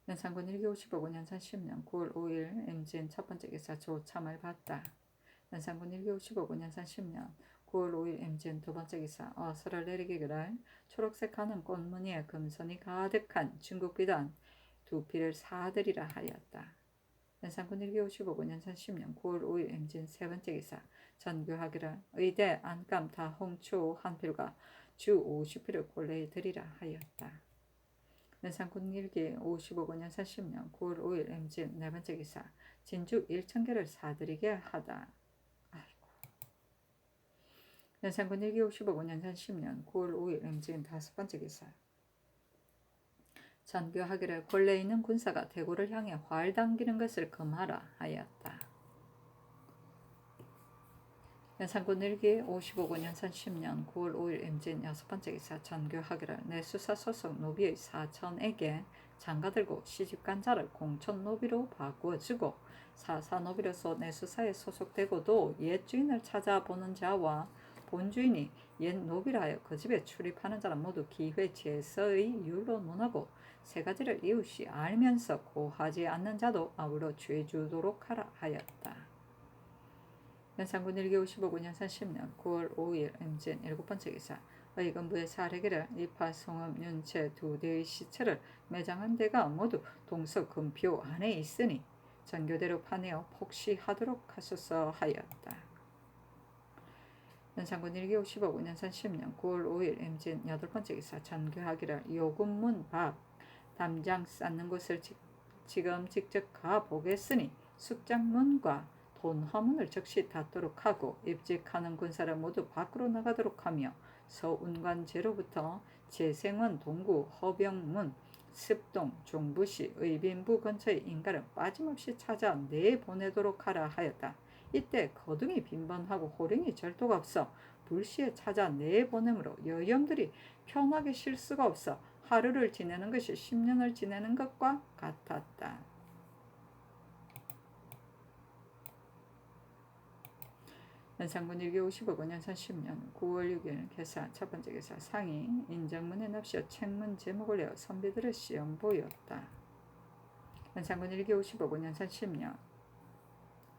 연산군 1기 55군 연산 10년 9월 5일 임진 첫 번째 기사 조참을 받다. 연산군 1기 55군 연산 10년 9월 5일 임진 두 번째 기사 어서를 내리기 그날 초록색하는 꽃무늬에 금선이 가득한 중국 비단 두 피를 사들이라 하였다. 연산군 1기 55군 연산 10년 9월 5일 임진 세 번째 기사 전교하기를 의대 안감 다홍초 한 필과 주 50필을 골래에 드리라 하였다. 연산군 1기 55군 연산 10년 9월 5일 임진 네 번째 기사 진주 1,000개를 사들이게 하다. 연산군 1기 55군 연산 10년 9월 5일 임진 다섯 번째 기사 전교하기를 권례 있는 군사가 대구를 향해 활 당기는 것을 금하라 하였다. 연산군 1기 55군 연산 10년 9월 5일 임진 여섯 번째 기사 전교하기를 내수사 소속 노비의 사천에게 장가들고 시집간 자를 공천 노비로 바꾸어주고 사사 노비로서 내수사에 소속되고도 옛 주인을 찾아보는 자와 본주인이 옛 노비라 하여 그 집에 출입하는 자는 모두 기회제서의 율로 논하고 세 가지를 이웃이 알면서 고하지 않는 자도 아울러 죄주도록 하라 하였다. 연산군 1기 55군 연산 10년 9월 5일 임진 일곱 번째 기사 의금부의 사례기를 이파 송음 윤채 두 대의 시체를 매장한 데가 모두 동서 금표 안에 있으니 전교대로 파내어 폭시하도록 하소서 하였다. 연산군 1기 55군 연산 10년 9월 5일 임진 여덟 번째 기사 전교하기를 요금문 박 담장 쌓는 곳을 지금 직접 가보겠으니 숙장문과 돈 허문을 즉시 닫도록 하고 입직하는 군사를 모두 밖으로 나가도록 하며 서운관제로부터 재생원 동구 허병문 습동 종부시 의빈부 근처의 인가를 빠짐없이 찾아 내보내도록 하라 하였다. 이때 거둥이 빈번하고 호령이 절도가 없어 불시에 찾아 내보내므로 여염들이 편하게 쉴 수가 없어 하루를 지내는 것이 10년을 지내는 것과 같았다. 연산군 1기 55군 연산 10년 9월 6일 개사 첫 번째 개사 상이 인정문에 납시어 책문 제목을 내어 선비들의 시험 보였다. 연산군 1기 55군 연산 10년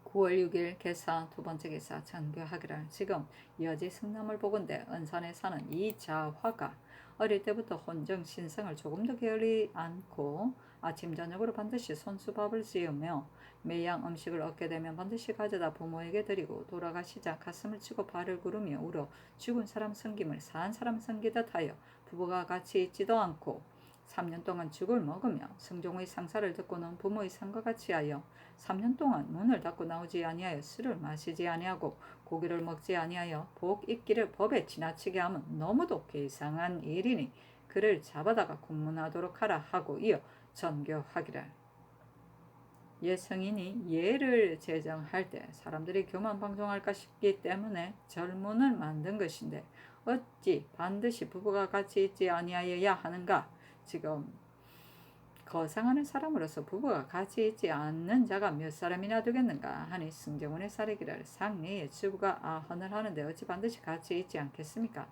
9월 6일 개사 두 번째 개사 전교하기를 지금 여지 승남을 보건대 은산에 사는 이자화가 어릴 때부터 혼정 신성을 조금도 게을리 않고 아침 저녁으로 반드시 손수밥을 지으며 매양 음식을 얻게 되면 반드시 가져다 부모에게 드리고 돌아가시자 가슴을 치고 발을 구르며 울어 죽은 사람 섬김을 산 사람 섬기듯 하여 부부가 같이 있지도 않고 3년 동안 죽을 먹으며 승종의 상사를 듣고는 부모의 상과 같이 하여 3년 동안 문을 닫고 나오지 아니하여 술을 마시지 아니하고 고기를 먹지 아니하여 복 있기를 법에 지나치게 하면 너무도 괴상한 일이니 그를 잡아다가 국문하도록 하라 하고 이어 전교하기를 예성인이 예를 제정할 때 사람들이 교만방종할까 싶기 때문에 절문을 만든 것인데 어찌 반드시 부부가 같이 있지 아니하여야 하는가. 지금 거상하는 사람으로서 부부가 같이 있지 않는 자가 몇 사람이나 되겠는가 하니 승정원의 사례기를 상내에 주부가 아헌을 하는데 어찌 반드시 같이 있지 않겠습니까?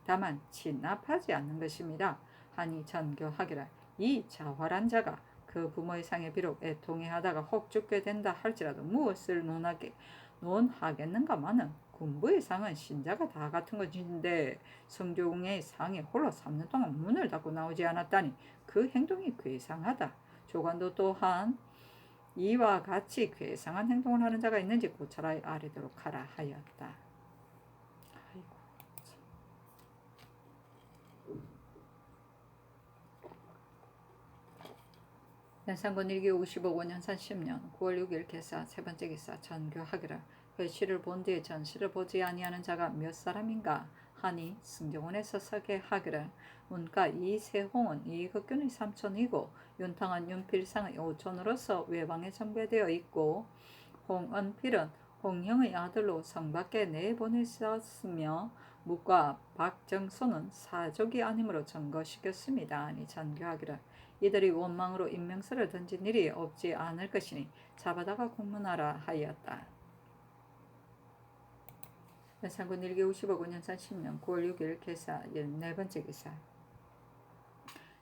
다만 진압하지 않는 것입니다. 하니 전교하기를 이 자활한 자가 그 부모의 상에 비록 애통해 하다가 혹 죽게 된다 할지라도 무엇을 논하겠는가마는 군부의 상은 신자가 다 같은 것인데 성종의 상에 홀로 3년 동안 문을 닫고 나오지 않았다니 그 행동이 괴상하다. 조관도 또한 이와 같이 괴상한 행동을 하는 자가 있는지 고찰하여 아뢰도록 하라 하였다. 아이고. 연산군 1기 55군 연산 10년 9월 6일 개사 세 번째 기사 전교하기를 회시를 본 뒤에 전시를 보지 아니하는 자가 몇 사람인가 하니 승정원에서 서게 하기를 문과 이세홍은 이극균의 삼촌이고 윤탕은 윤필상의 오촌으로서 외방에 정배되어 있고 홍은필은 홍형의 아들로 성밖에 내보냈었으며 묵과 박정소는 사족이 아니므로 전거시켰습니다. 아니 전교하기를 이들이 원망으로 임명서를 던진 일이 없지 않을 것이니 잡아다가 공문하라 하였다. 연산군 1기 55군 년산 10년 9월 6일 개사 14번째 기사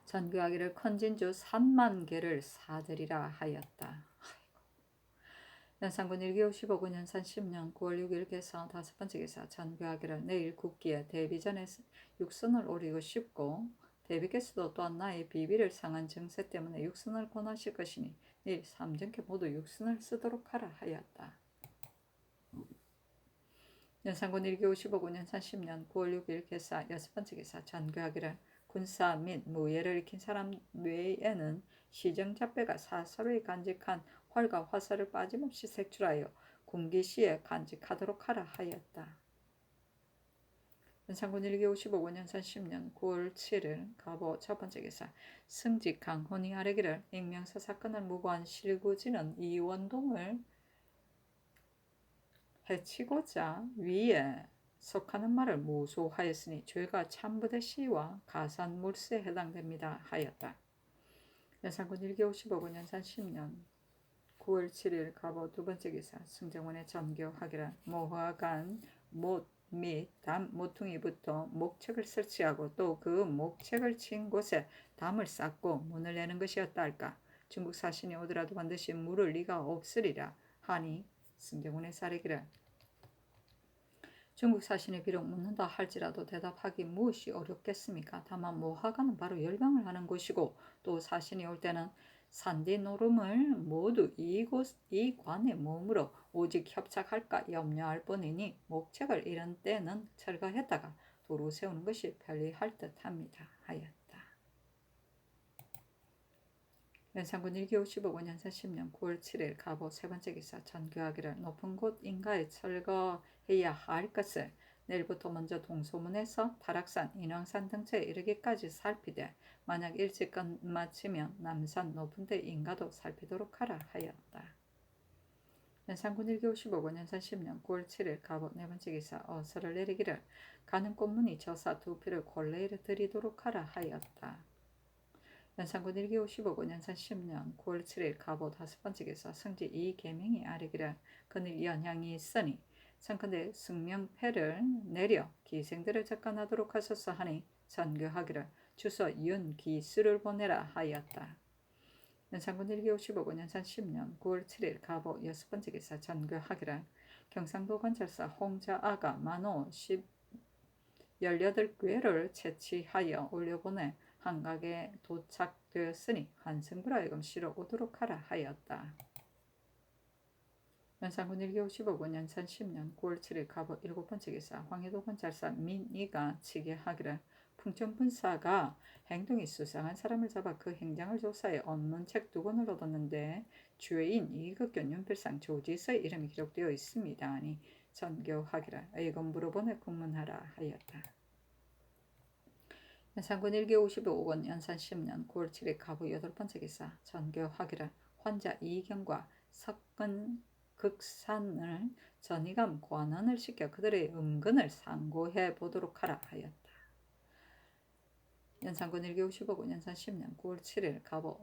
전교하기를 컨진주 3만 개를 사들이라 하였다. 연산군 1기 55군 연산 10년 9월 6일 개사 5번째 기사 전교하기를 내일 국기에 대비 전에 육선을 오리고 싶고 대비께서도 또한 나의 비비를 상한 증세 때문에 육선을 권하실 것이니 내일 삼정께 모두 육선을 쓰도록 하라 하였다. 연산군 1기 55군 연산 10년 9월 6일 개사 6번째 기사 전교하기를 군사 및 무예를 익힌 사람 외에는 시정잡배가 사서를 간직한 활과 화살을 빠짐없이 색출하여 군기시에 간직하도록 하라 하였다. 연산군 1기 55군 연산 10년 9월 7일 가보 첫번째 기사 승직 강훈이 아뢰기를 익명서 사건을 무고한 실구지는 이원동을 해치고자 위에 속하는 말을 모소하였으니 죄가 참부대 시와 가산물세에 해당됩니다 하였다. 연산군 1기 55군 연산 10년 9월 7일 가보 두번째 기사 승정원의 전교하기를 모화간 못 및 담 모퉁이부터 목책을 설치하고 또 그 목책을 친 곳에 담을 쌓고 문을 내는 것이었다 할까. 중국 사신이 오더라도 반드시 물을 리가 없으리라 하니 승정원의 사례기를 중국 사신이 비록 묻는다 할지라도 대답하기 무엇이 어렵겠습니까? 다만 모하가는 바로 열병을 하는 곳이고 또 사신이 올 때는 산디 노름을 모두 이 관에 몸으로 오직 협착할까 염려할 뿐이니 목책을 이런 때는 철거했다가 도로 세우는 것이 편리할 듯합니다 하였다. 연산군 1기 55군 연산 10년 9월 7일 가보 세번째 기사 전교하기를 높은 곳 인가에 철거해야 할 것을 내일부터 먼저 동소문에서 타락산, 인왕산 등처에 이르기까지 살피되 만약 일찍 끝마치면 남산 높은 데 인가도 살피도록 하라 하였다. 연산군 1기 55군 연산 10년 9월 7일 가보 네번째 기사 어서를 내리기를 가는 꽃무늬 저사 두 피를 골레이를 드리도록 하라 하였다. 연산군 1기 55군 연산 10년 9월 7일 가보 다섯번째 기사 승지 이계명이 아뢰기를 그늘 연향이 있으니 청컨대 승명패를 내려 기생들을 접간하도록 하소서 하니 전교하기를 주소 윤기수를 보내라 하였다. 연산군 1기 55군 연산 10년 9월 7일 가보 여섯번째 기사 전교하기를 경상도 관찰사 홍자아가 만호 18궤를 채취하여 올려보내 한각에 도착되었으니 한승부라여금 실어 오도록 하라 하였다. 연산군 1기 55군 연산 10년 9월 7일 가보 7번째 기사 황해도 관찰사 민이가 치게하기를 풍천분사가 행동이 수상한 사람을 잡아 그 행장을 조사해 언문책 2권을 얻었는데 주애인 이극견 윤필상 조지서의 이름이 기록되어 있습니다. 아니 전교하기를 이건 물어보내 국문하라 하였다. 연산군 1기 55군 연산 10년 9월 7일 가부 8번째 기사 전교하기를 환자 이경과 석근 극산을 전이감 관원을 시켜 그들의 음근을 상고해 보도록 하라 하였다. 연산군 1기 55군 연산 10년 9월 7일 가부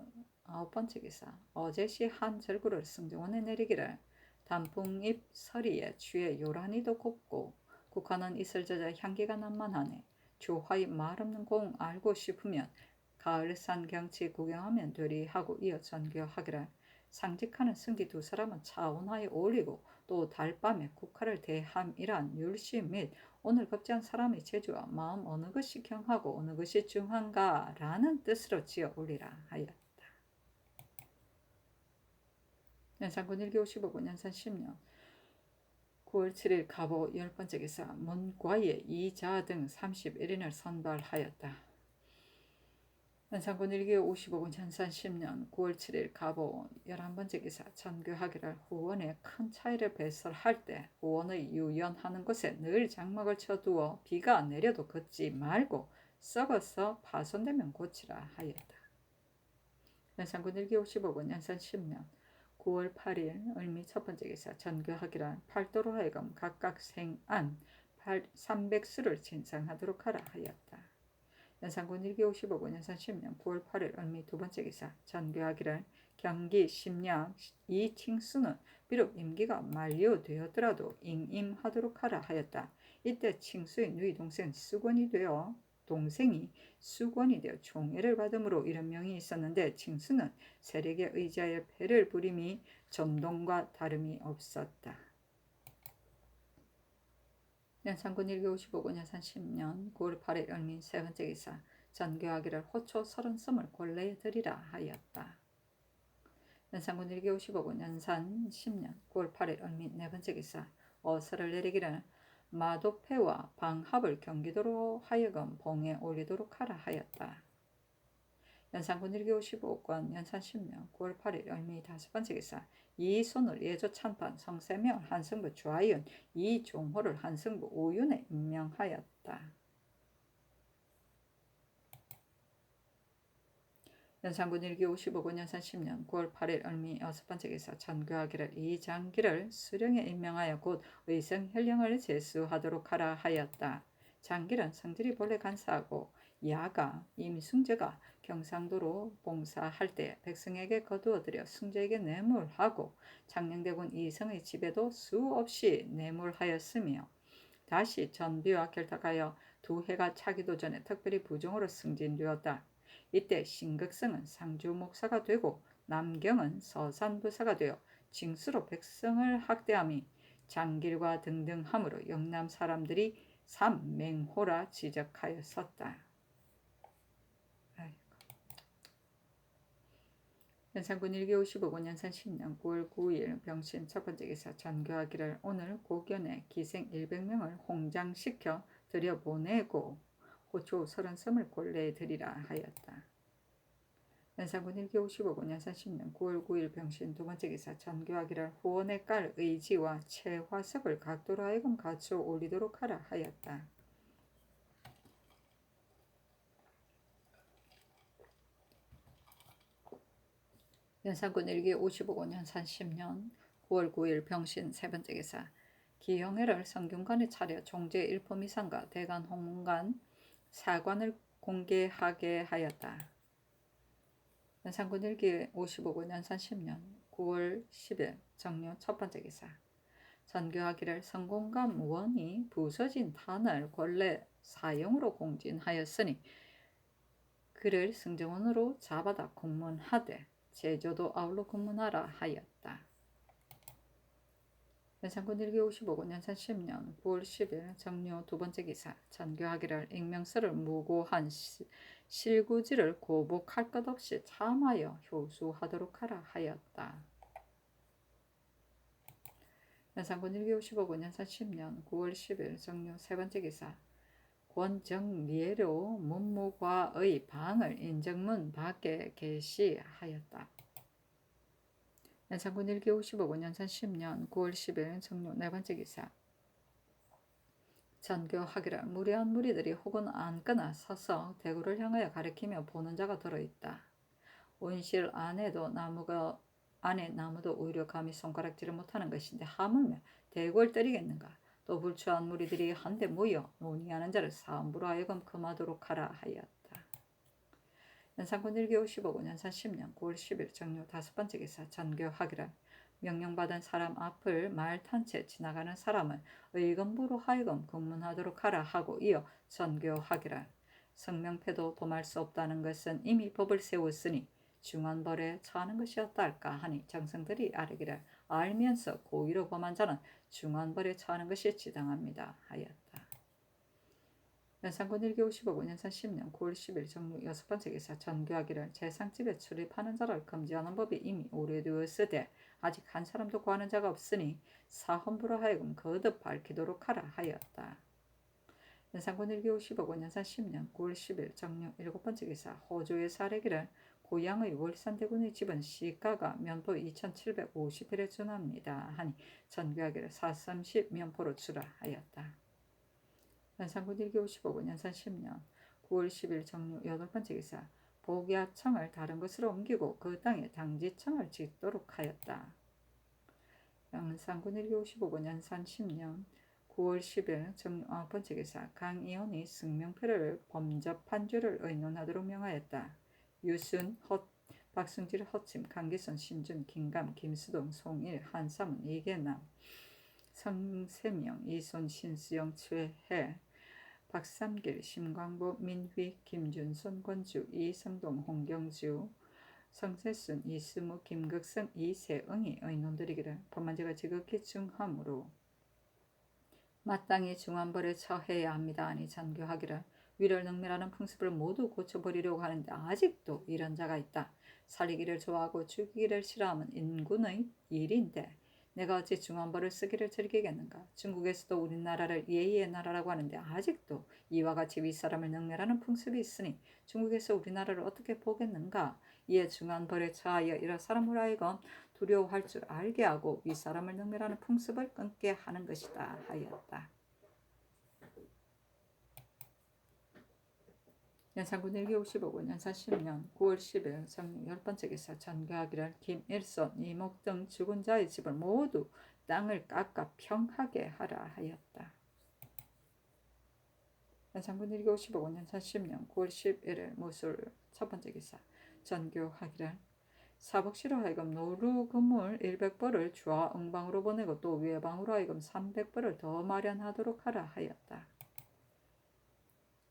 9번째 기사 어제시 한 절구를 승정원에 내리기를 단풍잎 서리에 취해 요란히도 곱고 국화는 이슬저자 향기가 난만하네. 주화의 말없는 공 알고 싶으면 가을산 경치 구경하면 되리 하고 이어 전교하기를 상직하는 승기 두 사람은 차원하에 올리고 또 달밤에 국화를 대함이란 율시 및 오늘 급제한 사람의 재주와 마음 어느 것이 경하고 어느 것이 중한가 라는 뜻으로 지어 올리라 하였다. 연산군 1기 55군 연산 10년 9월 7일 가보 10번째 기사 문과에 이자 등 31인을 선발하였다. 연산군 1기 55군 연산 10년 9월 7일 가보 11번째 기사 전교하기를 후원에 큰 차이를 배설할 때 후원의 유연하는 곳에 늘 장막을 쳐두어 비가 내려도 걷지 말고 썩어서 파손되면 고치라 하였다. 연산군 1기 55군 연산 10년 9월 8일 을미 첫 번째 기사 전교하기란 팔도로 하여금 각각 생안 300수를 진상하도록 하라 하였다. 연산군 1기 55군 연산 10년 9월 8일 을미 두 번째 기사 전교하기를 경기 심야 이 칭수는 비록 임기가 만료되었더라도 임임하도록 하라 하였다. 이때 칭수의 누이 동생이 수건이 되어 총애를 받음으로 이런 명이 있었는데 칭수는 세력에 의지하여 패를 부림이 점동과 다름이 없었다. 연산군 1기 55군 연산 10년 9월 8일 을민 세 번째 기사 전교하기를 호초 30섬을 곤래에 드리라 하였다. 연산군 1기 55군 연산 10년 9월 8일 을민 네 번째 기사 어서를 내리기를 마도패와 방합을 경기도로 하여금 봉에 올리도록 하라 하였다. 연산군 1기 55권 연산 10년 9월 8일 을미 다섯 번째 기사 이손을 예조 참판 성세명 한승부 주하윤 이종호를 한승부 오윤에 임명하였다. 연산군 1기 55군 연산 10년 9월 8일 을미 여섯 번째 기사 전교하기를 이장기를 수령에 임명하여 곧 의성현령을 제수하도록 하라 하였다. 장길은 성질이 본래 간사하고 야가 임승제가 경상도로 봉사할 때 백성에게 거두어들여 승제에게 뇌물하고 장령대군 이성의 집에도 수없이 뇌물하였으며 다시 전비와 결탁하여 두 해가 차기도 전에 특별히 부종으로 승진되었다. 이때 신극성은 상주 목사가 되고 남경은 서산부사가 되어 징수로 백성을 학대함이 장길과 등등함으로 영남 사람들이 삼맹호라 지적하였었다. 연산군 1기 55군 연산 10년 9월 9일 병신 첫 번째 기사 전교하기를 오늘 고견에 기생 100명을 홍장시켜 들여보내고 호초 30섬을 곤래에 드리라 하였다. 연산군 1기 55군 연산 10년 9월 9일 병신 두 번째 기사 전교하기를 후원의 깔 의지와 최화석을 각도로 하여금 갖추어 올리도록 하라 하였다. 연산군 1기 55군 연산 10년 9월 9일 병신 세 번째 기사 기형회를 성균관에 차려 종제 일품 이상과 대관 홍문관 사관을 공개하게 하였다. 연산군 1기 55군 연산 10년 9월 10일 정료 첫 번째 기사 전교하기를 성공감 원이 부서진 탄을 권례 사형으로 공진하였으니 그를 승정원으로 잡아다 공문하되 제조도 아울러 공문하라 하였다. 연산군 1기 55군 연산 10년 9월 10일 정료 두 번째 기사 전교하기를 익명서를 무고한 실구지를 고복할 것 없이 참하여 효수하도록 하라 하였다. 연산군 1기 55군 연산 10년 9월 10일 정료 세 번째 기사 권정리로 문무과의 방을 인정문 밖에 게시하였다. 연산군 1기 55군 연산 10년 9월 10일 정료 네 번째 기사 전교하기를 무례한 무리들이 혹은 앉거나 서서 대구를 향하여 가리키며 보는 자가 들어있다. 온실 안에 나무도 오히려 감히 손가락질을 못하는 것인데 하물며 대구를 때리겠는가. 또 불추한 무리들이 한데 모여 논의하는 자를 사음부로 하여금 금하도록 하라 하였다. 연산군 1기 55군 연산 10년 9월 10일 정료 다섯 번째 기사 전교하기를 명령받은 사람 앞을 말 탄 채 지나가는 사람은 의금부로 하여금 검문하도록 하라 하고 이어 전교하기를 성명패도 범할 수 없다는 것은 이미 법을 세웠으니 중한벌에 처하는 것이었다 할까 하니 정성들이 아뢰기를 알면서 고의로 범한 자는 중한벌에 처하는 것이 지당합니다 하였다. 연산군 1기 55군 연산 10년 9월 10일 정료 여섯 번째 기사 전교하기를 재상집에 출입하는 자를 금지하는 법이 이미 오래되었으되 아직 한 사람도 구하는 자가 없으니 사헌부로 하여금 거듭 밝히도록 하라 하였다. 연산군 1기 55군 연산 10년 9월 10일 정료 일곱 번째 기사 호조에서 아뢰기를 고향의 월산대군의 집은 시가가 면포 2750일에 준합니다 하니 전교하기를 430 면포로 주라 하였다. 연산군 1기 55군 연산 10년 9월 10일 정료 여덟 번째 기사 복야청을 다른 곳으로 옮기고 그 땅에 당지청을 짓도록 하였다. 양산군 1955년 연산 10년 9월 10일 번체기사 강이온이 승명표를 범접 판주를 의논하도록 명하였다. 유순, 박승질, 허침, 강기선, 신준, 김감, 김수동, 송일, 한삼은, 이계남, 성세명, 이손, 신수영, 최해, 박삼길, 심광보, 민휘, 김준선, 권주, 이성동, 홍경주, 성세순, 이스무, 김극성, 이세응이 의논드리기를 법만제가 지극히 중하므로 마땅히 중한벌에 처해야 합니다. 아니 잔교하기를 위를 능멸하는 풍습을 모두 고쳐버리려고 하는데 아직도 이런 자가 있다. 살리기를 좋아하고 죽이기를 싫어하면 인군의 일인데 내가 어찌 중한벌을 쓰기를 즐기겠는가. 중국에서도 우리나라를 예의의 나라라고 하는데 아직도 이와 같이 윗사람을 능멸하는 풍습이 있으니 중국에서 우리나라를 어떻게 보겠는가. 이에 중한벌에 처하여 이런 사람을 하여금 두려워할 줄 알게 하고 윗사람을 능멸하는 풍습을 끊게 하는 것이다 하였다. 연산군 1기55군 연산 10년 9월 10일 성령 10번째 기사 전교하기를 김일손, 이목 등 죽은 자의 집을 모두 땅을 깎아 평하게 하라 하였다. 연산군 1기55군 연산 10년 9월 11일 모술 첫번째 기사 전교하기를 사복시로 하여금 노루금을 100벌을 좌응방으로 보내고 또 외방으로 하여금 300벌을 더 마련하도록 하라 하였다.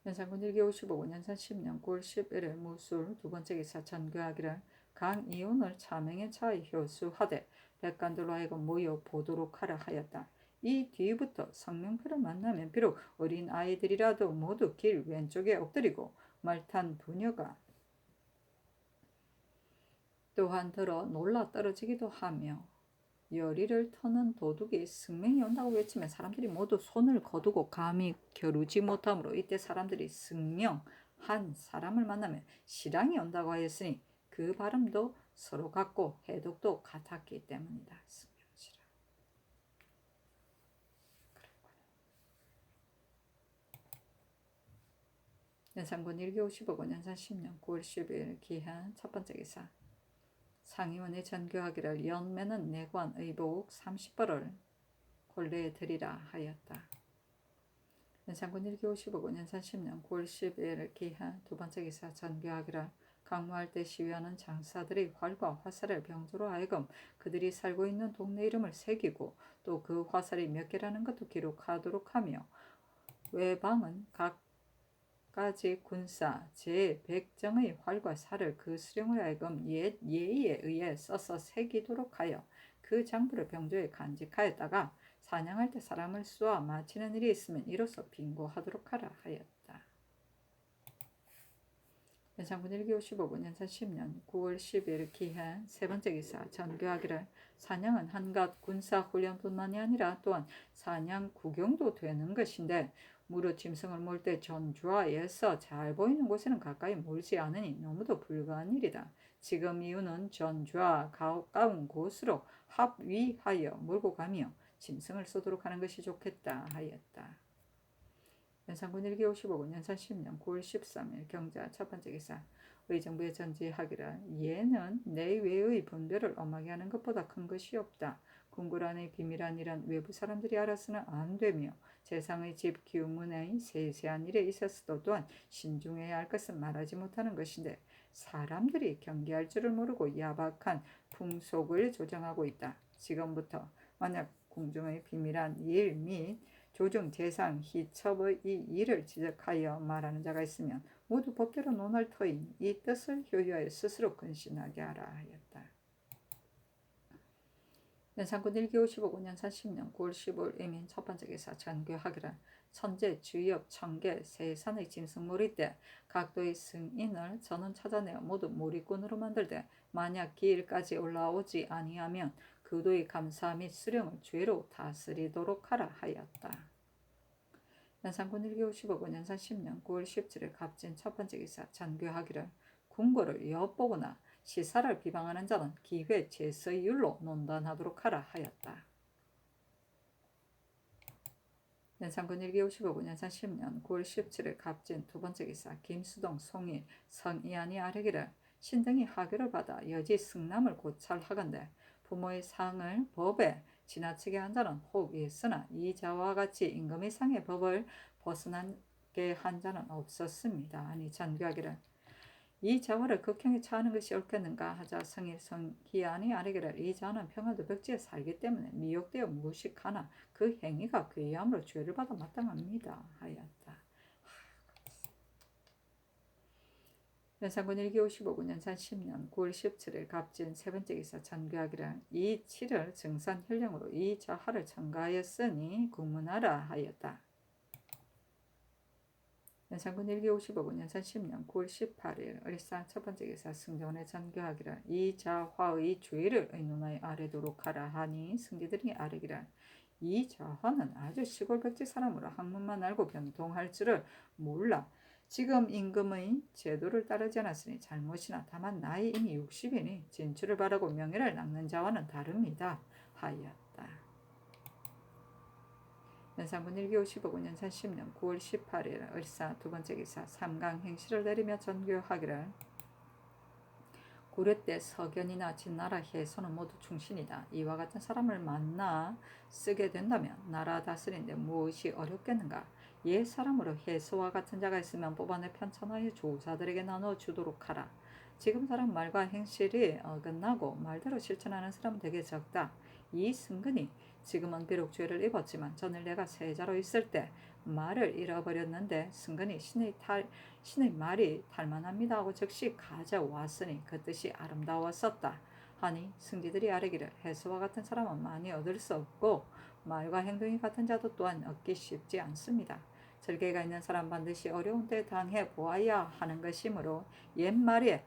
연산군 1기 55군 연산 10년 9월 11일 무술 두번째 기사 전교하기를 강이온을 차명에 차에 효수하되 백관들로 하여금 모여 보도록 하라 하였다. 이 뒤부터 성명표를 만나면 비록 어린 아이들이라도 모두 길 왼쪽에 엎드리고 말탄 부녀가 또한 들어 놀라 떨어지기도 하며 열의를 터는 도둑이 승명이 온다고 외치면 사람들이 모두 손을 거두고 감히 겨루지 못하므로 이때 사람들이 승명 한 사람을 만나면 실랑이 온다고 하였으니 그 발음도 서로 같고 해독도 같았기 때문이다. 승명실랑. 연산군 1기 55군 연산 10년 9월 10일 기한 첫번째 기사 상의원이 전교하기를 연매는 내관 의복 30벌을 권례에 드리라 하였다. 연산군 1기 55군 연산 10년 9월 10일 기한 두번째 기사 전교하기를 강무할 때 시위하는 장사들의 활과 화살을 병조로 하여금 그들이 살고 있는 동네 이름을 새기고 또 그 화살이 몇 개라는 것도 기록하도록 하며 외방은 각 까지 군사 제100정의 활과 살을 그 수령을 하여금 예의에 의해 써서 새기도록 하여 그 장부를 병조에 간직하였다가 사냥할 때 사람을 쏘아 마치는 일이 있으면 이로써 빙고하도록 하라 하였다. 연산군 1기 55군 연산 10년 9월 10일 기한 세번째 기사 전교하기를 사냥은 한갓 군사훈련뿐만이 아니라 또한 사냥 구경도 되는 것인데 무릇 짐승을 몰 때 전주하에서 잘 보이는 곳에는 가까이 몰지 않으니 너무도 불가한 일이다. 지금 이유는 전주하 가까운 곳으로 합위하여 몰고 가며 짐승을 쏘도록 하는 것이 좋겠다 하였다. 연산군 1기 55군 연산 10년 9월 13일 경자 첫번째 기사 의정부에 전지하기를 얘는 내외의 분별을 엄하게 하는 것보다 큰 것이 없다. 궁궐 안의 비밀한 일은 외부 사람들이 알아서는 안 되며 재상의 집 규문의 세세한 일에 있어서도 또한 신중해야 할 것은 말하지 못하는 것인데 사람들이 경계할 줄을 모르고 야박한 풍속을 조장하고 있다. 지금부터 만약 궁중의 비밀한 일 및 조정 재상 희첩의 이 일을 지적하여 말하는 자가 있으면 모두 법대로 논할 터인 이 뜻을 효유하여 스스로 근신하게 하라 하였다. 연산군 1기 55군 연산 10년 9월 15일 이민 첫번째 기사 전교하기를 천재, 주엽, 청계, 세산의 짐승몰이 때 각도의 승인을 전원 찾아내어 모두 몰이꾼으로 만들되 만약 기일까지 올라오지 아니하면 그도의 감사 및 수령을 죄로 다스리도록 하라 하였다. 연산군 1기 55군 연산 10년 9월 17일 갑진 첫번째 기사 전교하기를 궁궐을 엿보거나 시사를 비방하는 자는 기회 제서율로 논단하도록 하라 하였다. 연산군 1기 55군 연산 10년 9월 17일 갑진 두 번째 기사 김수동, 송일, 성이안이 아뢰기를 신등이 하교를 받아 여지 승남을 고찰하건대 부모의 상을 법에 지나치게 한 자는 혹 있으나 이자와 같이 임금의 상의 법을 벗어나게 한 자는 없었습니다. 아니 전교하기를 이 자화를 극형에 처하는 것이 옳겠는가 하자 성일 성희안이 아뢰기를 이 자는 평화도 벽지에 살기 때문에 미혹되어 무식하나 그 행위가 괴이함으로 죄를 받아 마땅합니다 하였다. 연산군 1기 55군 연산 10년 9월 17일 갑진 세 번째 기사 전교하기를 이 7월 증산 현령으로 이 자화를 청가하였으니 국문하라 하였다. 연산군 1기 55군 연산 10년 9월 18일 을상 첫 번째 기사 승정원에 전교하기를 이 자화의 주의를 의논하여 아뢰도록 하라 하니 승지들이 아뢰기를 이 자화는 아주 시골 백지 사람으로 학문만 알고 변통할 줄을 몰라 지금 임금의 제도를 따르지 않았으니 잘못이나 다만 나이 이미 60이니 진출을 바라고 명예를 낚는 자와는 다릅니다 하였다. 연산군 1기 55군 연산 10년 9월 18일 을사 두 번째 기사 삼강 행시를 내리며 전교하기를 고려 때 서견이나 진나라 해소는 모두 충신이다. 이와 같은 사람을 만나 쓰게 된다면 나라 다스리는데 무엇이 어렵겠는가. 옛 사람으로 해소와 같은 자가 있으면 뽑아내 편찬하여 조사들에게 나눠 주도록 하라. 지금 사람 말과 행실이 어긋나고 말대로 실천하는 사람은 되게 적다. 이 승근이 지금은 비록 죄를 입었지만 전에 내가 세자로 있을 때 말을 잃어버렸는데 승근이 신의 말이 탈만합니다 하고 즉시 가져왔으니 그 뜻이 아름다웠었다 하니 승지들이 아뢰기를 해서와 같은 사람은 많이 얻을 수 없고 말과 행동이 같은 자도 또한 얻기 쉽지 않습니다. 절개가 있는 사람 반드시 어려운 때 당해 보아야 하는 것이므로 옛말에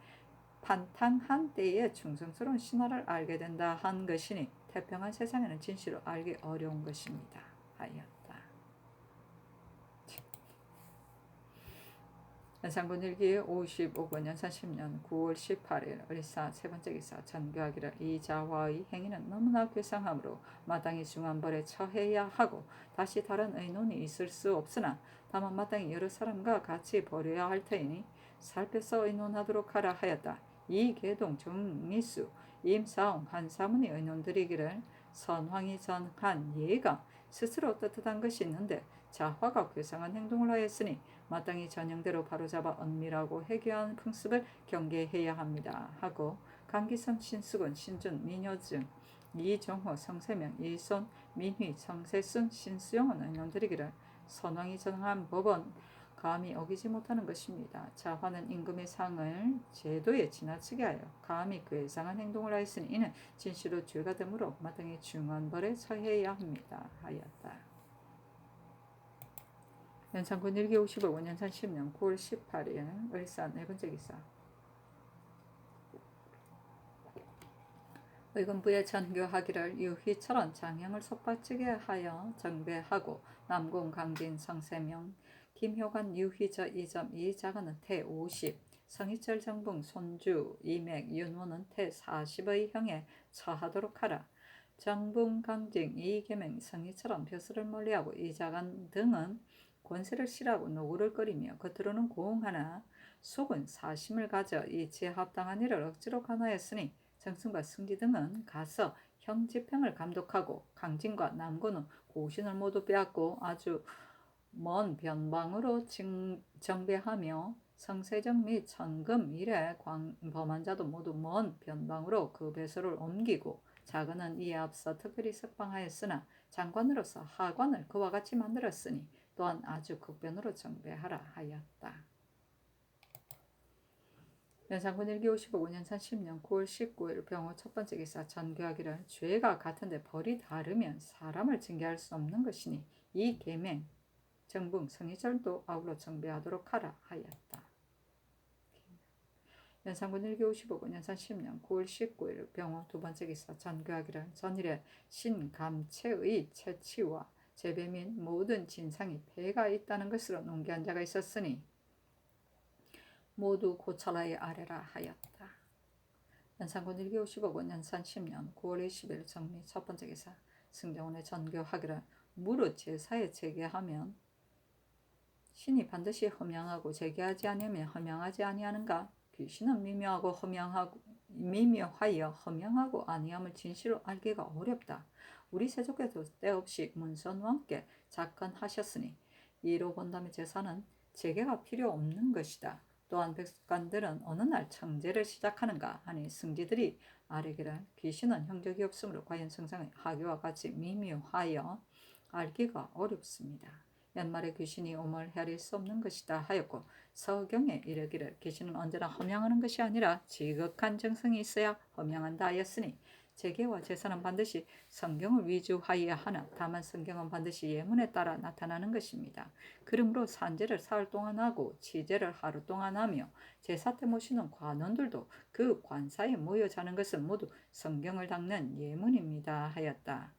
판탕한 때에 충성스러운 신화를 알게 된다 한 것이니 태평한 세상에는 진실을 알기 어려운 것입니다 하였다. 연산군 1기 55군 연산 10년 9월 18일 을사 세 번째 기사 전교하기를 이 자화의 행위는 너무나 괴상하므로 마땅히 중한 벌에 처해야 하고 다시 다른 의논이 있을 수 없으나 다만 마땅히 여러 사람과 같이 벌여야 할 터이니 살펴서 의논하도록 하라 하였다. 이계동 정미수 임사홍 한사문이 의논드리기를 선황이 전한 예가 스스로 떳떳한 것이 있는데 자화가 괴상한 행동을 하였으니 마땅히 전형대로 바로잡아 은밀하고 해교한 풍습을 경계해야 합니다 하고 강기선, 신수근, 신준, 민효증, 이정호, 성세명, 이손, 민휘, 성세순, 신수영은 의논드리기를 선왕이 정한 법은 감히 어기지 못하는 것입니다. 자화는 임금의 상을 제도에 지나치게 하여 감히 괴상한 행동을 하였으니 이는 진실로 죄가 되므로 마땅히 중한벌에 처해야 합니다 하였다. 연산군 1기 55군 연산 10년 9월 18일 을산 네 번째 기사 의금부에 전교하기를 유희철은 장형을 속박지게 하여 정배하고 남궁 강진 성세명 김효관 유희저 이점 이자가는 태 50 성희철 정붕 손주 이맥 윤호는 태 40의 형에 처하도록 하라. 정붕 강진 이계명 성희철은 벼슬을 멀리하고 이자간 등은 권세를 싫어하고 노구를 끓이며 겉으로는 고흥하나 속은 사심을 가져 이 제합당한 일을 억지로 관하였으니 정승과 승지 등은 가서 형집행을 감독하고 강진과 남군은 고신을 모두 빼앗고 아주 먼 변방으로 정배하며 성세정 및 천금 이래 범한 자도 모두 먼 변방으로 그 배설을 옮기고 자근은 이에 앞서 특별히 석방하였으나 장관으로서 하관을 그와 같이 만들었으니 또한 아주 극변으로 정배하라 하였다. 연산군 1기 55군 연산 10년 9월 19일 병호 첫 번째 기사 전교하기를 죄가 같은데 벌이 다르면 사람을 징계할 수 없는 것이니 이 계명 정붕 성희절도 아울러 정배하도록 하라 하였다. 연산군 1기 55군 연산 10년 9월 19일 병호 두 번째 기사 전교하기를 전일에 신감체의 채취와 재배 및 모든 진상이 폐가 있다는 것으로 논개한 자가 있었으니 모두 고찰하여 아뢰라 하였다. 연산군 1기 55군 연산 10년 9월 20일 정미 첫 번째 기사 승정원의 전교하기를 무릇 제사에 제게하면 신이 반드시 흠양하고 제게하지 아니하면 흠양하지 아니하는가? 귀신은 미묘하여 흠양하고 아니함을 진실로 알기가 어렵다. 우리 세조께서 때없이 문선왕께 작건하셨으니 이로 본다면 제사는 제게가 필요 없는 것이다. 또한 백관들은 어느 날 청제를 시작하는가 하니 승지들이 아뢰기를 귀신은 형적이 없으므로 과연 성상의 하교와 같이 미묘하여 알기가 어렵습니다. 연말에 귀신이 오물 헤아릴 수 없는 것이다 하였고 서경에 이르기를 귀신은 언제나 험양하는 것이 아니라 지극한 정성이 있어야 험양한다 하였으니 제계와 제사는 반드시 성경을 위주하여야 하나 다만 성경은 반드시 예문에 따라 나타나는 것입니다. 그러므로 산제를 사흘 동안 하고 치제를 하루 동안 하며 제사 때 모시는 관원들도 그 관사에 모여 자는 것은 모두 성경을 닦는 예문입니다 하였다.